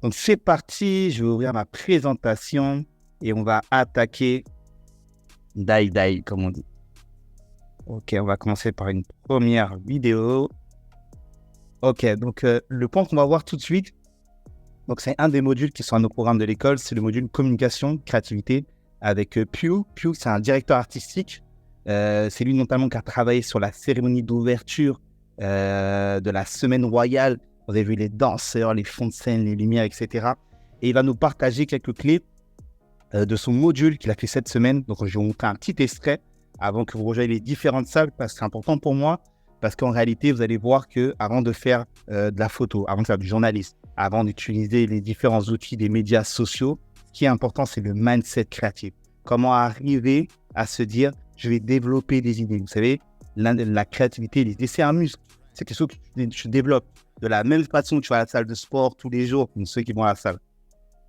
Donc, c'est parti. Je vais ouvrir ma présentation et on va attaquer die, comme on dit. Ok, on va commencer par une première vidéo. Ok, donc le point qu'on va voir tout de suite, donc c'est un des modules qui sont à nos programmes de l'école, c'est le module communication, créativité, avec Pew. Pew, c'est un directeur artistique. C'est lui notamment qui a travaillé sur la cérémonie d'ouverture de la semaine royale. Vous avez vu les danseurs, les fonds de scène, les lumières, etc. Et il va nous partager quelques clés de son module qu'il a fait cette semaine. Donc, je vais vous montrer un petit extrait avant que vous rejoigniez les différentes salles, parce que c'est important pour moi, parce qu'en réalité, vous allez voir qu'avant de faire de la photo, avant de faire du journalisme, avant d'utiliser les différents outils des médias sociaux, ce qui est important, c'est le mindset créatif. Comment arriver à se dire, je vais développer des idées. Vous savez, la créativité, l'idée, c'est un muscle. C'est quelque chose que tu développes. De la même façon que tu vas à la salle de sport tous les jours, comme ceux qui vont à la salle.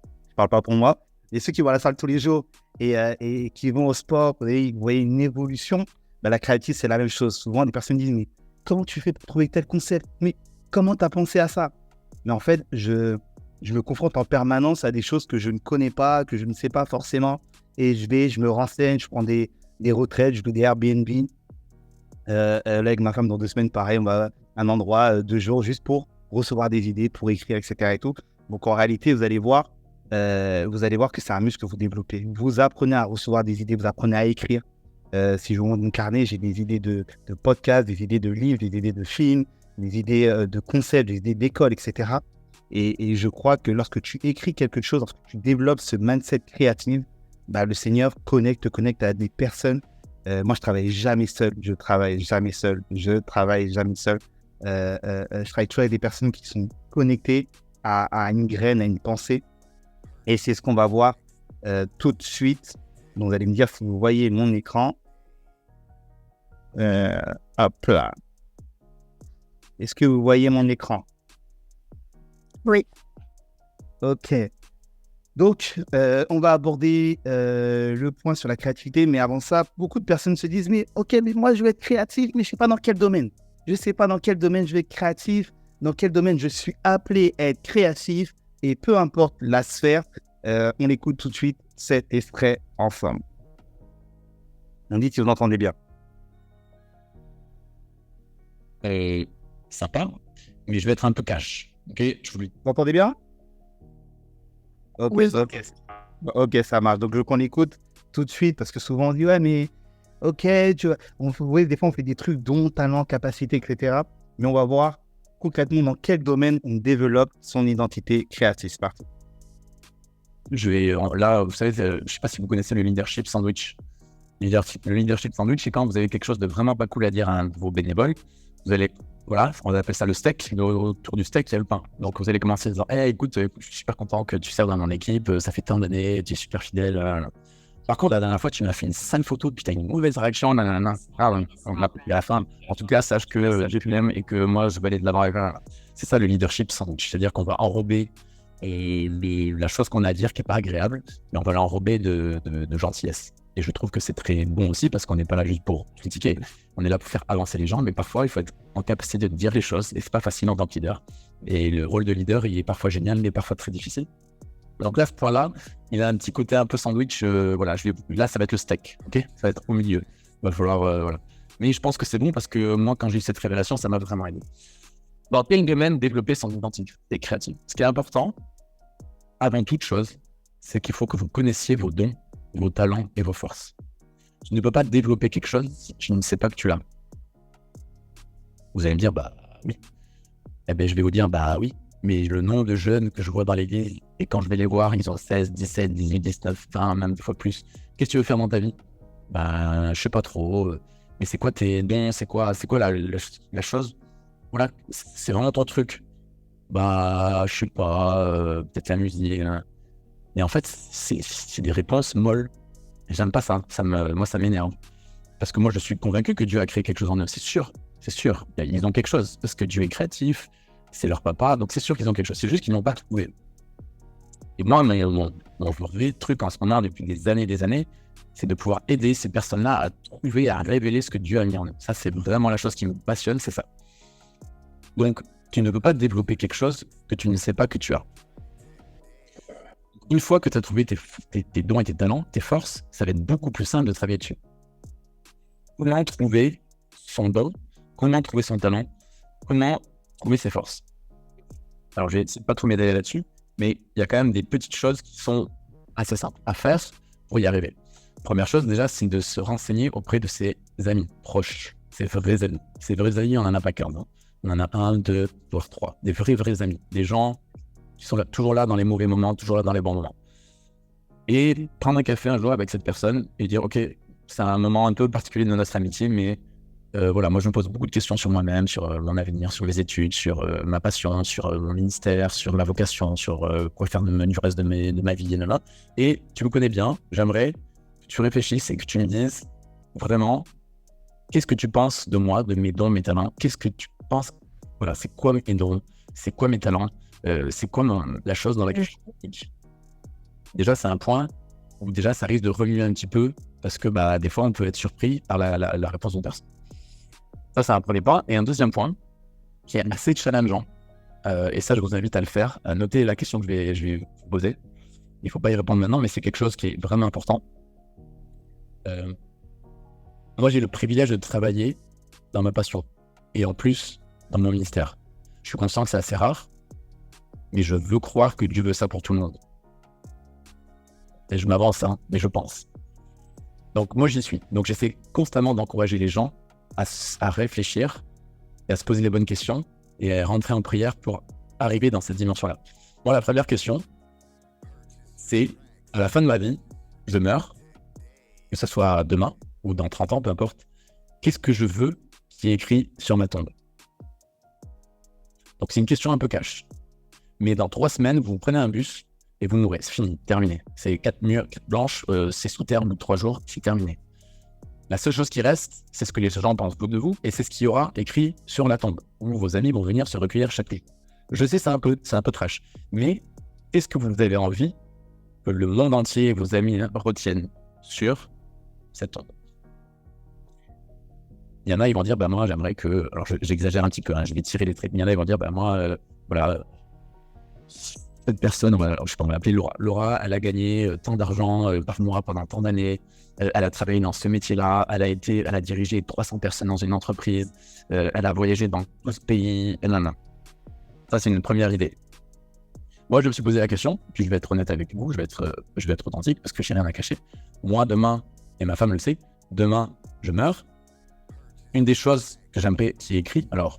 Je ne parle pas pour moi. Et ceux qui vont à la salle tous les jours et qui vont au sport, vous voyez une évolution. Ben, la créativité, c'est la même chose. Souvent, des personnes disent, mais comment tu fais pour trouver tel concept? Mais comment tu as pensé à ça? Mais en fait, je me confronte en permanence à des choses que je ne connais pas, que je ne sais pas forcément. Et je me renseigne, je prends des retraites, je loue des Airbnb. Là, avec ma femme, dans 2 semaines, pareil, on va à un endroit 2 jours juste pour recevoir des idées, pour écrire, etc. et tout. Donc, en réalité, vous allez voir que c'est un muscle que vous développez. Vous apprenez à recevoir des idées, vous apprenez à écrire. Si je vous montre mon carnet, j'ai des idées de podcasts, des idées de livres, des idées de films, des idées de concepts, des idées d'école, etc. Et je crois que lorsque tu écris quelque chose, lorsque tu développes ce mindset créatif, bah, le Seigneur te connecte à des personnes. Moi, je travaille jamais seul. Je travaille jamais seul. Je travaille toujours avec des personnes qui sont connectées à une graine, à une pensée. Et c'est ce qu'on va voir tout de suite. Donc, vous allez me dire si vous voyez mon écran. Hop là. Est-ce que vous voyez mon écran? Oui. Ok. Donc, on va aborder le point sur la créativité. Mais avant ça, beaucoup de personnes se disent, mais moi, je vais être créatif, mais je ne sais pas dans quel domaine. Je ne sais pas dans quel domaine je vais être créatif, dans quel domaine je suis appelé à être créatif. Et peu importe la sphère, on écoute tout de suite cet extrait ensemble. On dit si vous entendez bien. Sympa, mais je vais être un peu cash. Ok, Vous entendez bien? Oui. Ok, ça marche. Donc, je veux qu'on écoute tout de suite parce que souvent on dit, ouais, mais ok, vous voyez, des fois on fait des trucs dont talent, capacité, etc. Mais on va voir concrètement dans quel domaine on développe son identité créative. C'est parti. Là, vous savez, je ne sais pas si vous connaissez le leadership sandwich. Le leadership sandwich, c'est quand vous avez quelque chose de vraiment pas cool à dire à un de vos bénévoles. Vous allez, voilà, on appelle ça le steak. Autour du steak, il y a le pain. Donc, vous allez commencer en disant, écoute, je suis super content que tu sers dans mon équipe. Ça fait tant d'années, tu es super fidèle. Par contre, la dernière fois, tu m'as fait une sale photo, puis tu as une mauvaise réaction. On a pris à la fin. En tout cas, sache que je t'aime et que moi, je vais aller de l'avant. C'est ça le leadership sandwich. C'est-à-dire qu'on va enrober la chose qu'on a à dire qui n'est pas agréable, mais on va l'enrober de gentillesse. Et je trouve que c'est très bon aussi parce qu'on n'est pas là juste pour critiquer. On est là pour faire avancer les gens, mais parfois, il faut être en capacité de dire les choses et c'est pas facile en tant que leader. Et le rôle de leader, il est parfois génial, mais parfois très difficile. Donc là, ce point-là, il a un petit côté un peu sandwich. Là, ça va être le steak, ok? Ça va être au milieu. Il va falloir, voilà. Mais je pense que c'est bon parce que moi, quand j'ai eu cette révélation, ça m'a vraiment aidé. Dans quel domaine développer son identité créative? Ce qui est important, avant toute chose, c'est qu'il faut que vous connaissiez vos dons, vos talents et vos forces. Tu ne peux pas développer quelque chose si tu ne sais pas que tu l'as. Vous allez me dire, bah oui. Eh bien, je vais vous dire, bah oui. Mais le nombre de jeunes que je vois dans l'église, et quand je vais les voir, ils ont 16, 17, 18, 19, 20, même des fois plus. Qu'est-ce que tu veux faire dans ta vie? Bah, je sais pas trop. Mais c'est quoi tes dons? C'est quoi la chose? Voilà, c'est vraiment ton truc. Bah, je sais pas, peut-être la musique. Hein. Mais en fait, c'est des réponses molles. J'aime pas ça. Moi, ça m'énerve. Parce que moi, je suis convaincu que Dieu a créé quelque chose en eux. C'est sûr. Ils ont quelque chose. Parce que Dieu est créatif. C'est leur papa. Donc, c'est sûr qu'ils ont quelque chose. C'est juste qu'ils n'ont pas trouvé. Et moi, mon vrai truc en ce moment, depuis des années, c'est de pouvoir aider ces personnes-là à trouver, à révéler ce que Dieu a mis en eux. Ça, c'est vraiment la chose qui me passionne, c'est ça. Donc, tu ne peux pas développer quelque chose que tu ne sais pas que tu as. Une fois que tu as trouvé tes dons et tes talents, tes forces, ça va être beaucoup plus simple de travailler dessus. Comment trouver son don? Comment trouver son talent? Comment trouver ses forces? Alors, je vais essayer de pas trop m'aider là-dessus, mais il y a quand même des petites choses qui sont assez simples à faire pour y arriver. Première chose, déjà, c'est de se renseigner auprès de ses amis proches, ses vrais amis. Ses vrais amis, on n'en a pas 15. Hein. On en a 1, 2, voire 3. Des vrais amis. Des gens qui sont là, toujours là dans les mauvais moments, toujours là dans les bons moments. Et prendre un café un jour avec cette personne et dire, OK, c'est un moment un peu particulier de notre amitié, mais voilà, moi je me pose beaucoup de questions sur moi-même, sur mon avenir, sur les études, sur ma passion, sur mon ministère, sur ma vocation, sur quoi faire du reste de ma vie, et tu me connais bien, j'aimerais que tu réfléchisses et que tu me dises vraiment, qu'est-ce que tu penses de moi, de mes dons, mes talents, qu'est-ce que tu penses, voilà, c'est quoi mes dons, c'est quoi mes talents, c'est quoi la chose dans laquelle je suis unique. Déjà, c'est un point où déjà ça risque de remuer un petit peu, parce que des fois on peut être surpris par la réponse d'une personne. Ça, c'est un premier point. Et un deuxième point, qui est assez challengeant, et ça, je vous invite à le faire, à noter la question que je vais vous poser. Il ne faut pas y répondre maintenant, mais c'est quelque chose qui est vraiment important. Moi, j'ai le privilège de travailler dans ma passion, et en plus, dans mon ministère. Je suis conscient que c'est assez rare, mais je veux croire que Dieu veut ça pour tout le monde. Et je m'avance, mais je pense. Donc, moi, j'y suis. Donc, j'essaie constamment d'encourager les gens à réfléchir et à se poser les bonnes questions et à rentrer en prière pour arriver dans cette dimension-là. Moi, la première question, c'est à la fin de ma vie, je meurs, que ce soit demain ou dans 30 ans, peu importe, qu'est-ce que je veux qui est écrit sur ma tombe? Donc, c'est une question un peu cash. Mais dans 3 semaines, vous prenez un bus et vous mourrez. C'est fini, terminé. C'est 4 murs, 4 blanches, c'est sous terre, au bout de 3 jours, c'est terminé. La seule chose qui reste, c'est ce que les gens pensent de vous, et c'est ce qu'il y aura écrit sur la tombe, où vos amis vont venir se recueillir chaque nuit. Je sais, c'est un peu trash, mais est-ce que vous avez envie que le monde entier et vos amis retiennent sur cette tombe? Il y en a, ils vont dire, moi, j'aimerais que... Alors, j'exagère un petit peu, je vais tirer les traits. Il y en a, ils vont dire, moi, voilà... Cette personne, je sais pas, on va l'appeler Laura. Laura, elle a gagné tant d'argent par mois pendant tant d'années. Elle a travaillé dans ce métier-là. Elle a dirigé 300 personnes dans une entreprise. Elle a voyagé dans 12 pays. Ça, c'est une première idée. Moi, je me suis posé la question, puis je vais être honnête avec vous, je vais être authentique parce que je n'ai rien à cacher. Moi, demain, et ma femme le sait, demain, je meurs. Une des choses que j'aimerais qu'il y ait écrit, alors,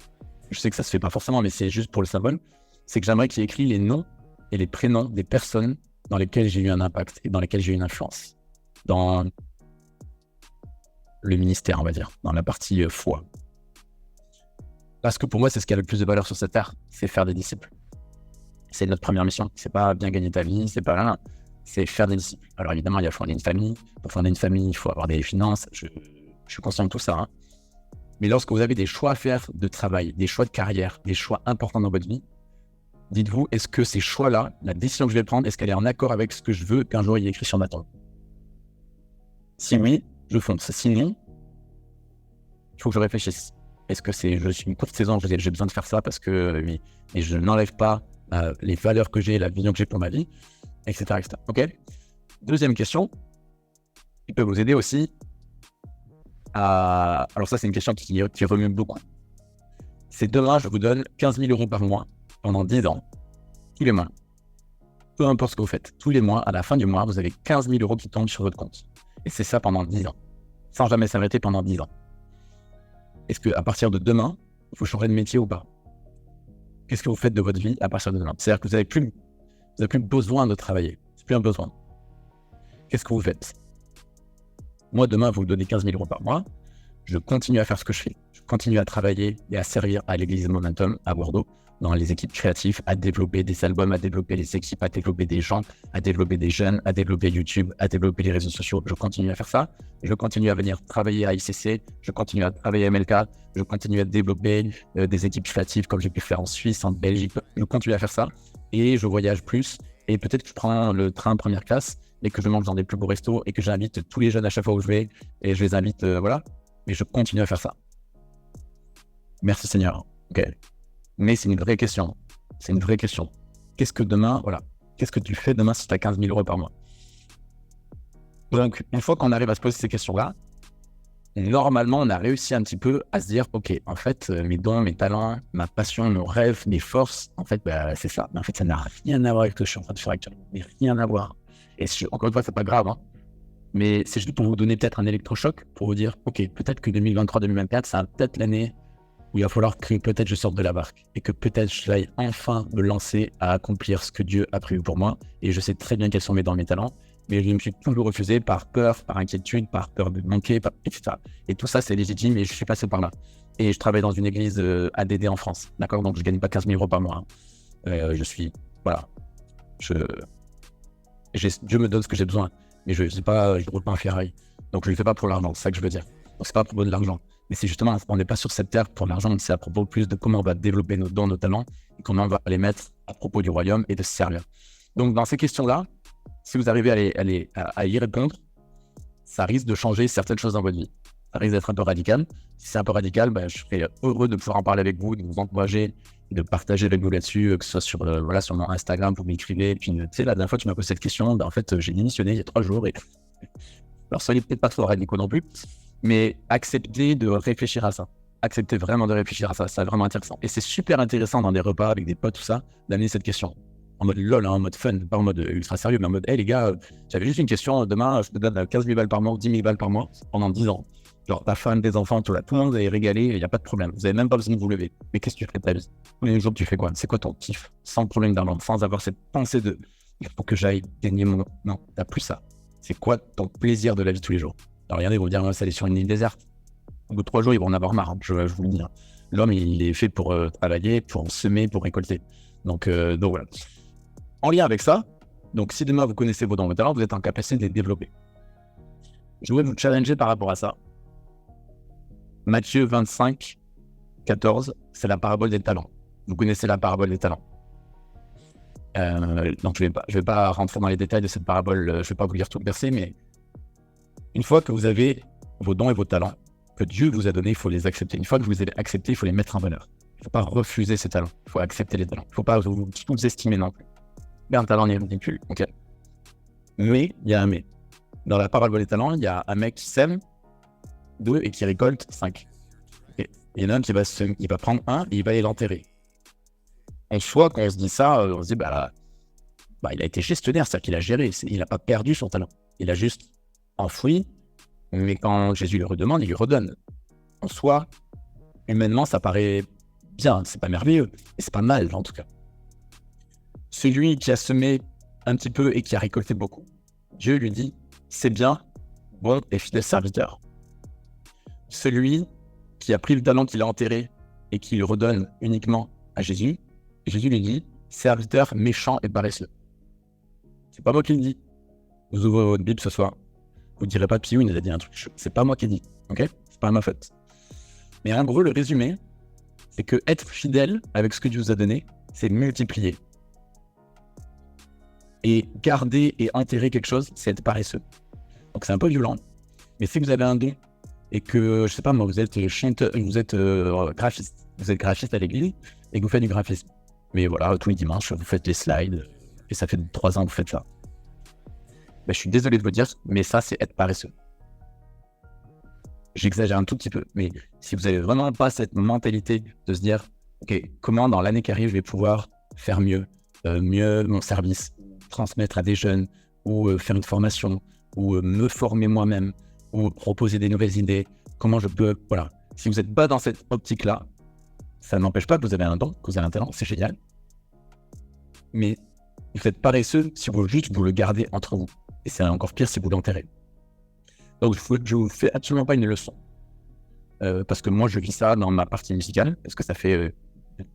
je sais que ça se fait pas forcément, mais c'est juste pour le symbole, c'est que j'aimerais qu'il y ait écrit les noms et les prénoms des personnes dans lesquelles j'ai eu un impact et dans lesquelles j'ai eu une influence. Dans le ministère, on va dire, dans la partie foi. Parce que pour moi, c'est ce qui a le plus de valeur sur cette terre, c'est faire des disciples. C'est notre première mission. C'est pas bien gagner ta vie, c'est pas rien. C'est faire des disciples. Alors évidemment, il y a fonder une famille. Pour fonder une famille, il faut avoir des finances. Je suis conscient de tout ça. Mais lorsque vous avez des choix à faire de travail, des choix de carrière, des choix importants dans votre vie, dites-vous, est-ce que ces choix-là, la décision que je vais prendre, est-ce qu'elle est en accord avec ce que je veux qu'un jour il y ait écrit sur ma tombe? Si oui, je fonce. Sinon, il faut que je réfléchisse. Est-ce que je suis une courte saison, j'ai besoin de faire ça parce que mais je n'enlève pas les valeurs que j'ai, la vision que j'ai pour ma vie, etc. Ok. Deuxième question, qui peut vous aider aussi à... Alors ça, c'est une question qui remue beaucoup. C'est demain, je vous donne 15 000 euros par mois pendant 10 ans, tous les mois. Peu importe ce que vous faites, tous les mois, à la fin du mois, vous avez 15 000 euros qui tombent sur votre compte. Et c'est ça pendant 10 ans, sans jamais s'arrêter pendant 10 ans. Est-ce qu'à partir de demain, vous changerez de métier ou pas? Qu'est-ce que vous faites de votre vie à partir de demain? C'est-à-dire que vous n'avez plus besoin de travailler. C'est plus un besoin. Qu'est-ce que vous faites? Moi, demain, vous me donnez 15 000 euros par mois. Je continue à faire ce que je fais. Je continue à travailler et à servir à l'église Momentum à Bordeaux, dans les équipes créatives, à développer des albums, à développer les équipes, à développer des gens, à développer des jeunes, à développer YouTube, à développer les réseaux sociaux. Je continue à faire ça. Je continue à venir travailler à ICC. Je continue à travailler à MLK. Je continue à développer des équipes créatives comme j'ai pu faire en Suisse, en Belgique. Je continue à faire ça. Et je voyage plus. Et peut-être que je prends le train première classe et que je mange dans des plus beaux restos et que j'invite tous les jeunes à chaque fois où je vais. Et je les invite, voilà. Mais je continue à faire ça. Merci Seigneur. Ok. Mais c'est une vraie question. C'est une vraie question. Qu'est-ce que demain, voilà. qu'est-ce que tu fais demain si tu as 15 000 euros par mois? Donc, une fois qu'on arrive à se poser ces questions-là, normalement, on a réussi un petit peu à se dire, ok, en fait, mes dons, mes talents, ma passion, mes rêves, mes forces, en fait, c'est ça. Mais en fait, ça n'a rien à voir avec ce que je suis en train de faire actuellement. Mais rien à voir. Et encore une fois, c'est pas grave, hein. Mais c'est juste pour vous donner peut-être un électrochoc, pour vous dire, ok, peut-être que 2023-2024, c'est peut-être l'année où il va falloir que peut-être je sorte de la barque et que peut-être je vais enfin me lancer à accomplir ce que Dieu a prévu pour moi. Et je sais très bien quels sont mes dons, mes talents, mais je me suis toujours refusé par peur, par inquiétude, par peur de manquer, etc. Et tout ça, c'est légitime et je suis passé par là. Et je travaille dans une église ADD en France, d'accord? Donc je ne gagne pas 15 000 euros par mois. Hein. Je suis, voilà, Dieu me donne ce que j'ai besoin, mais je ne roule pas un Ferrari. Donc je ne le fais pas pour l'argent, c'est ça que je veux dire. Donc c'est pas à propos de l'argent. Mais c'est justement, on n'est pas sur cette terre pour l'argent, c'est à propos plus de comment on va développer nos dons, nos talents, et comment on va les mettre à propos du royaume et de se servir. Donc dans ces questions-là, si vous arrivez à y répondre, ça risque de changer certaines choses dans votre vie. Ça risque d'être un peu radical. Si c'est un peu radical, je serais heureux de pouvoir en parler avec vous, de vous encourager, et de partager avec vous là-dessus, que ce soit sur mon Instagram, vous m'écrivez. Et puis, tu sais, la dernière fois, tu m'as posé cette question. En fait, j'ai démissionné il y a 3 jours. Alors, soyez peut-être pas trop radicaux non plus, mais acceptez de réfléchir à ça. Acceptez vraiment de réfléchir à ça. C'est vraiment intéressant. Et c'est super intéressant dans des repas avec des potes, tout ça, d'amener cette question. En mode lol, hein, en mode fun, pas en mode ultra sérieux, mais en mode, hey les gars, j'avais juste une question. Demain, je te donne 15 000 balles par mois ou 10 000 balles par mois pendant 10 ans. Genre, ta femme, tes enfants, tout le monde est régalé, il n'y a pas de problème. Vous n'avez même pas besoin de vous lever. Mais qu'est-ce que tu fais de ta vie? Tous les jours, tu fais quoi? C'est quoi ton kiff? Sans problème d'argent, sans avoir cette pensée de il faut que j'aille gagner mon. Non, t'as plus ça. C'est quoi ton plaisir de la vie tous les jours? Alors, regardez, ils vont dire, ça allait sur une île déserte. Au bout de 3 jours, ils vont en avoir marre, hein, je vous le dis. Hein. L'homme, il est fait pour travailler, pour semer, pour récolter. Donc voilà. En lien avec ça, donc si demain vous connaissez vos dons, vos talents, vous êtes en capacité de les développer. Je voudrais vous challenger par rapport à ça. Matthieu 25, 14, c'est la parabole des talents. Vous connaissez la parabole des talents. Donc je vais pas rentrer dans les détails de cette parabole, je ne vais pas vous lire tout le verset, mais une fois que vous avez vos dons et vos talents, que Dieu vous a donnés, il faut les accepter. Une fois que vous les avez acceptés, il faut les mettre en valeur. Il ne faut pas refuser ces talents, il faut accepter les talents. Il ne faut pas vous sous-estimer non plus. Mais un talent n'est ridicule, ok. Mais, il y a un mais. Dans la parabole des talents, il y a un mec qui sème 2 et qui récolte 5. Et il y en a un qui va prendre 1 et il va aller l'enterrer. En soi, quand on se dit ça, on se dit, il a été gestionnaire, c'est-à-dire qu'il a géré, il n'a pas perdu son talent. Il a juste enfoui, mais quand Jésus le redemande, il lui redonne. En soi, humainement, ça paraît bien, c'est pas merveilleux, et c'est pas mal en tout cas. Celui qui a semé un petit peu et qui a récolté beaucoup, Dieu lui dit, c'est bien, bon et fidèle serviteur. Celui qui a pris le talent qu'il a enterré et qui le redonne uniquement à Jésus, Jésus lui dit, serviteur méchant et paresseux. C'est pas moi qui le dis. Vous ouvrez votre Bible ce soir, vous direz pas Piou, il nous a dit un truc, c'est pas moi qui le dis, ok? C'est pas ma faute. Mais en gros, le résumé, c'est que être fidèle avec ce que Dieu vous a donné, c'est multiplier. Et garder et enterrer quelque chose, c'est être paresseux. Donc c'est un peu violent. Mais si vous avez un don et que, je sais pas moi, vous êtes graphiste, vous êtes graphiste à l'église et que vous faites du graphisme. Mais voilà, tous les dimanches, vous faites des slides et ça fait 3 ans que vous faites ça. Je suis désolé de vous dire, mais ça, c'est être paresseux. J'exagère un tout petit peu, mais si vous n'avez vraiment pas cette mentalité de se dire, ok, comment dans l'année qui arrive, je vais pouvoir faire mieux mon service, transmettre à des jeunes, ou faire une formation, ou me former moi-même, ou proposer des nouvelles idées, comment je peux, voilà. Si vous n'êtes pas dans cette optique-là, ça n'empêche pas que vous avez un don, que vous avez un talent, c'est génial. Mais vous êtes paresseux si vous le gardez entre vous. Et c'est encore pire si vous l'enterrez. Donc je vous fais absolument pas une leçon. Parce que moi je vis ça dans ma partie musicale, parce que ça fait de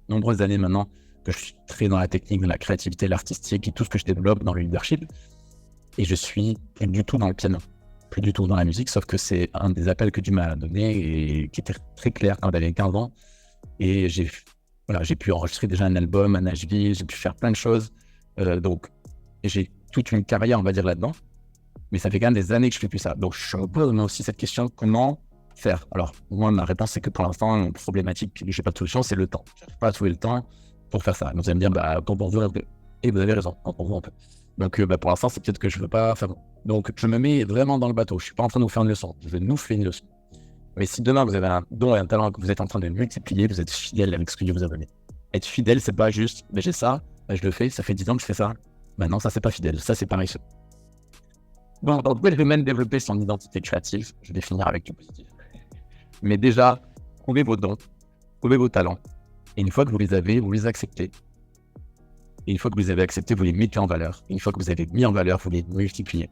nombreuses années maintenant que je suis très dans la technique, dans la créativité, l'artistique et tout ce que je développe dans le leadership. Et je suis plus du tout dans le piano, plus du tout dans la musique, sauf que c'est un des appels que Dieu m'a donné et qui était très clair quand j'avais 15 ans. Et j'ai pu enregistrer déjà un album à Nashville, j'ai pu faire plein de choses. Donc j'ai toute une carrière, on va dire, là-dedans. Mais ça fait quand même des années que je fais plus ça. Donc je me pose aussi cette question, comment faire? Alors moi, ma réponse, c'est que pour l'instant, problématique, je n'ai pas de solution, c'est le temps. Je n'arrive pas à trouver le temps pour faire ça. Donc vous allez me dire, quand on veut, Et vous avez raison, on voit un peu. Donc, pour l'instant, c'est peut-être que je ne veux pas faire bon. Donc, je me mets vraiment dans le bateau. Je ne suis pas en train de vous faire une leçon. Je nous fais une leçon. Mais si demain, vous avez un don et un talent que vous êtes en train de multiplier, vous êtes fidèle avec ce que Dieu vous a donné. Être fidèle, c'est pas juste, j'ai ça, je le fais, ça fait 10 ans que je fais ça. Non, ça, c'est pas fidèle. Ça, c'est paresseux. Bon, dans quel domaine développer son identité créative, je vais finir avec du positif. Mais déjà, trouvez vos dons, trouvez vos talents. Et une fois que vous les avez, vous les acceptez. Et une fois que vous les avez acceptés, vous les mettez en valeur. Et une fois que vous avez mis en valeur, vous les multipliez.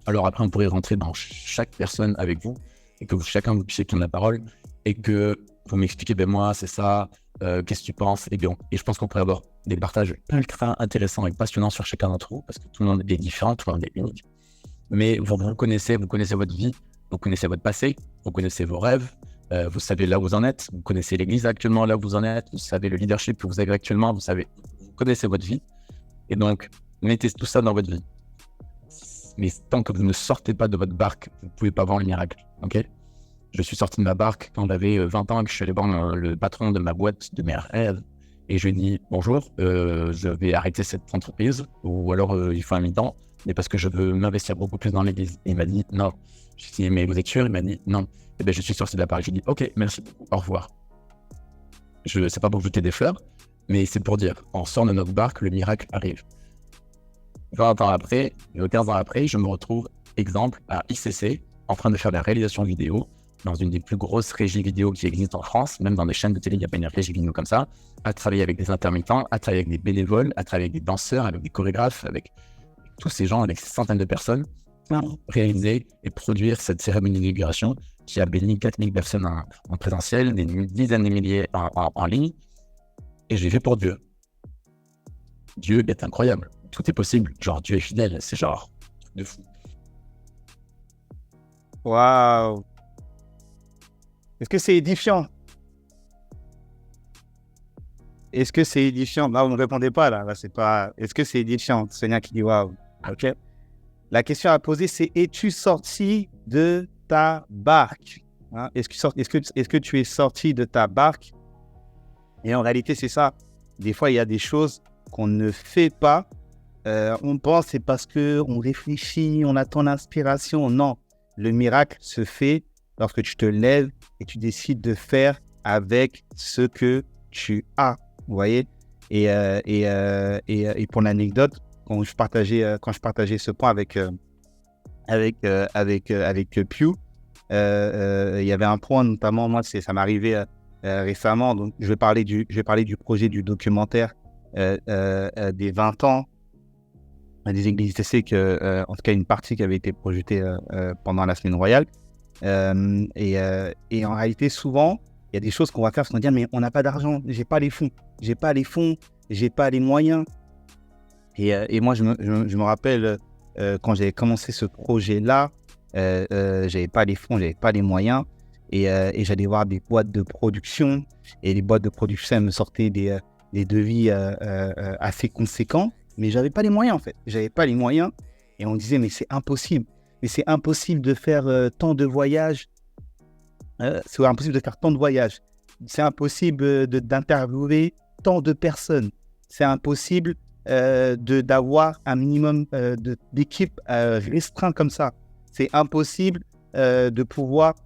Alors après, on pourrait rentrer dans chaque personne avec vous et que chacun vous puissiez prendre la parole et que vous m'expliquez, moi, c'est ça, qu'est-ce que tu penses? Et je pense qu'on pourrait avoir des partages ultra intéressants et passionnants sur chacun d'entre vous parce que tout le monde est différent, tout le monde est unique. Mais vous connaissez votre vie, vous connaissez votre passé, vous connaissez vos rêves, vous savez là où vous en êtes, vous connaissez l'église actuellement là où vous en êtes, vous savez le leadership que vous avez actuellement, vous connaissez votre vie. Et donc, mettez tout ça dans votre vie. Mais tant que vous ne sortez pas de votre barque, vous ne pouvez pas voir le miracle. Ok? Je suis sorti de ma barque quand j'avais 20 ans et que je suis allé voir le patron de ma boîte de mes rêves. Et je lui ai dit, bonjour, je vais arrêter cette entreprise ou alors il faut un mi-temps, mais parce que je veux m'investir beaucoup plus dans l'église. Et il m'a dit, non. Je lui ai dit, mais vous êtes sûr? Il m'a dit, non. Et bien, je suis sorti de la barque. Je lui ai dit, ok, merci beaucoup, au revoir. C'est pas pour jeter des fleurs, mais c'est pour dire, on sort de notre barque, le miracle arrive. 20 ans après, 15 ans après, je me retrouve, exemple, à ICC, en train de faire de la réalisation vidéo, dans une des plus grosses régies vidéo qui existent en France, même dans des chaînes de télé, il n'y a pas une régie vidéo comme ça, à travailler avec des intermittents, à travailler avec des bénévoles, à travailler avec des danseurs, avec des chorégraphes, avec tous ces gens, avec ces centaines de personnes, pour réaliser et produire cette cérémonie d'inauguration qui a béni 4000 personnes en présentiel, des dizaines de milliers en ligne, et je l'ai fait pour Dieu. Dieu est incroyable. Tout est possible. Genre, Dieu est fidèle. C'est genre, truc de fou. Waouh! Est-ce que c'est édifiant? Est-ce que c'est édifiant? Là, vous ne répondez pas, là. Là, c'est pas... Est-ce que c'est édifiant? Sonia qui dit waouh. OK. La question à poser, c'est es-tu sorti de ta barque? Hein? Est-ce que tu es sorti de ta barque? Et en réalité, c'est ça. Des fois, il y a des choses qu'on ne fait pas. On pense c'est parce qu'on réfléchit, on attend l'inspiration. Non, le miracle se fait lorsque tu te lèves et tu décides de faire avec ce que tu as. Vous voyez? Et pour l'anecdote, quand je partageais ce point avec Pew, il y avait un point notamment, moi ça m'est arrivé récemment. Donc je vais parler du projet du documentaire des 20 ans des églises ICC, en tout cas une partie qui avait été projetée pendant la semaine royale. Et en réalité, souvent, il y a des choses qu'on va faire parce qu'on dit mais on n'a pas d'argent, j'ai pas les fonds, j'ai pas les moyens. Et moi, je me rappelle quand j'avais commencé ce projet-là, j'avais pas les fonds, j'avais pas les moyens. Et j'allais voir des boîtes de production. Et les boîtes de production, elles me sortaient des devis assez conséquents. Mais j'avais pas les moyens, en fait. J'avais pas les moyens. Et on disait, mais c'est impossible. Mais c'est impossible de faire tant de voyages. C'est impossible de faire tant de voyages. C'est impossible d'interviewer tant de personnes. C'est impossible d'avoir un minimum d'équipe restreint comme ça. C'est impossible de pouvoir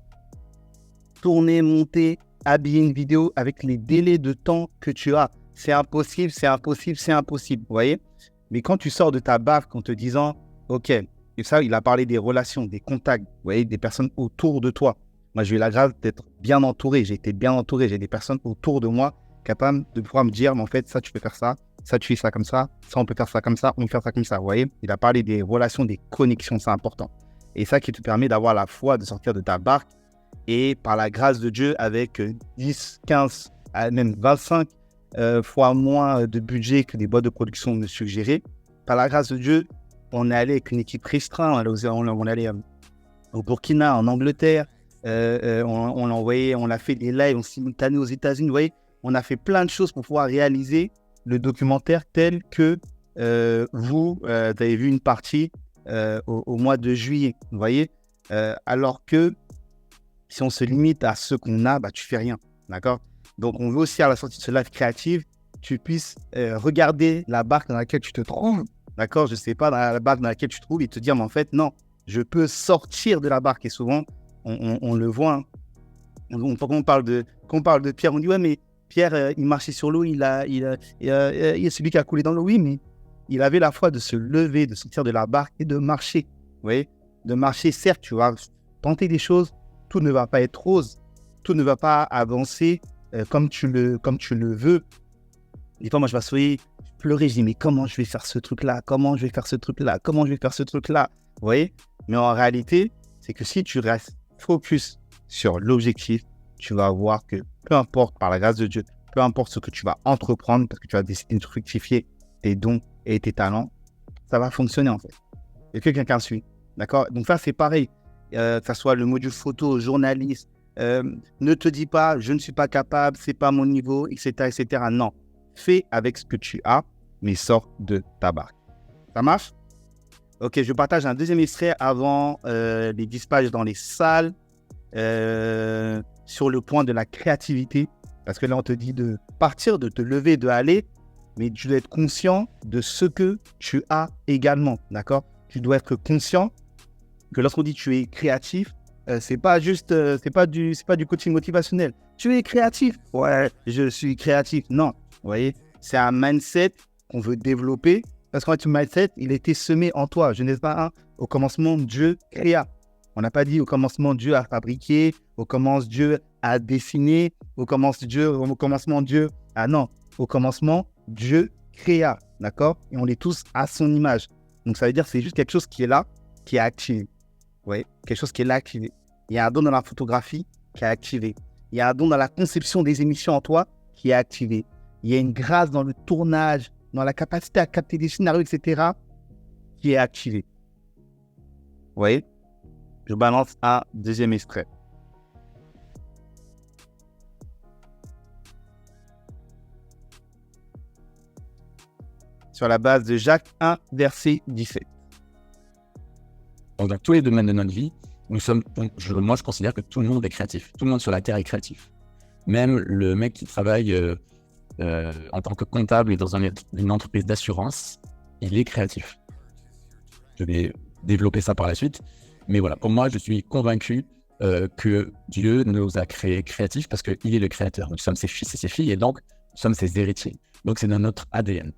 tourner, monter, habiller une vidéo avec les délais de temps que tu as. C'est impossible, c'est impossible, c'est impossible. Vous voyez? Mais quand tu sors de ta barque en te disant, OK, et ça, il a parlé des relations, des contacts, vous voyez, des personnes autour de toi. Moi, j'ai eu la grâce d'être bien entouré. J'ai été bien entouré. J'ai des personnes autour de moi capables de pouvoir me dire, mais en fait, ça, tu peux faire ça. Ça, tu fais ça comme ça. Ça, on peut faire ça comme ça. On peut faire ça comme ça. Vous voyez? Il a parlé des relations, des connexions. C'est important. Et ça qui te permet d'avoir la foi de sortir de ta barque. Et par la grâce de Dieu, avec 10, 15, même 25 fois moins de budget que les boîtes de production me suggéraient, par la grâce de Dieu, on est allé avec une équipe restreinte. On est allé au Burkina, en Angleterre. On l'a envoyé, on a fait des lives en simultané aux États-Unis. Vous voyez, on a fait plein de choses pour pouvoir réaliser le documentaire tel que vous avez vu une partie au mois de juillet. Vous voyez, alors que si on se limite à ce qu'on a, bah, tu fais rien. D'accord? Donc, on veut aussi à la sortie de ce live créative tu puisses regarder la barque dans laquelle tu te trouves, d'accord? Je sais pas, dans la barque dans laquelle tu te trouves, et te dire, mais en fait, non, je peux sortir de la barque. Et souvent, on le voit, hein. Quand on parle de Pierre, on dit, ouais, mais Pierre, il marchait sur l'eau, il est celui qui a coulé dans l'eau. Oui, mais il avait la foi de se lever, de sortir de la barque et de marcher. Vous voyez? De marcher, certes, tu vas tenter des choses, tout ne va pas être rose, tout ne va pas avancer comme tu le veux. Des fois, moi, je vais pleurer, je dis, mais comment je vais faire ce truc-là? Comment je vais faire ce truc-là? Comment je vais faire ce truc-là? Vous voyez? Mais en réalité, c'est que si tu restes focus sur l'objectif, tu vas voir que peu importe, par la grâce de Dieu, peu importe ce que tu vas entreprendre, parce que tu vas décider de fructifier tes dons et tes talents, ça va fonctionner en fait. Et que quelqu'un suit. D'accord? Donc ça, c'est pareil. Que ce soit le module photo, journaliste, ne te dis pas, je ne suis pas capable, c'est pas mon niveau, etc., etc. Non. Fais avec ce que tu as, mais sors de ta barque. Ça marche? Ok, je partage un deuxième extrait avant les dispatchs dans les salles sur le point de la créativité. Parce que là, on te dit de partir, de te lever, de aller, mais tu dois être conscient de ce que tu as également. D'accord? Tu dois être conscient que lorsqu'on dit tu es créatif, c'est pas juste, c'est pas du coaching motivationnel. Tu es créatif. Ouais, je suis créatif. Non, vous voyez, c'est un mindset qu'on veut développer. Parce qu'en fait, ce mindset, il a été semé en toi. Genèse 1, au commencement, Dieu créa. On n'a pas dit au commencement, Dieu a fabriqué, au commencement, Dieu a dessiné, au commencement, Dieu... Ah non, au commencement, Dieu créa, d'accord? Et on est tous à son image. Donc ça veut dire que c'est juste quelque chose qui est là, qui est activé. Vous voyez? Quelque chose qui est là, activé. Il y a un don dans la photographie qui est activé. Il y a un don dans la conception des émissions en toi qui est activé. Il y a une grâce dans le tournage, dans la capacité à capter des scénarios, etc., qui est activée. Vous voyez? Je balance un deuxième extrait. Sur la base de Jacques 1, verset 17. Donc, dans tous les domaines de notre vie, moi, je considère que tout le monde est créatif. Tout le monde sur la Terre est créatif. Même le mec qui travaille en tant que comptable et dans une entreprise d'assurance, il est créatif. Je vais développer ça par la suite. Mais voilà, pour moi, je suis convaincu que Dieu nous a créés créatifs parce qu'il est le créateur. Nous sommes ses fils et ses filles et donc nous sommes ses héritiers. Donc c'est dans notre ADN.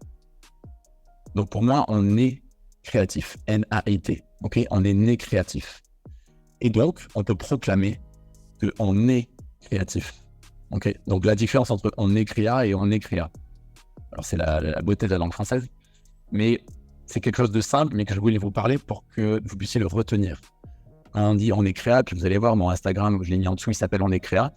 Donc pour moi, on est créatif. N-A-I-T. Okay, on est né créatif. Et donc, on peut proclamer qu'on est créatif. Okay, donc la différence entre on est créa et on est créa. Alors c'est la beauté de la langue française. Mais c'est quelque chose de simple, mais que je voulais vous parler pour que vous puissiez le retenir. Quand on dit on est créa, puis vous allez voir mon Instagram, je l'ai mis en dessous, il s'appelle on est créa.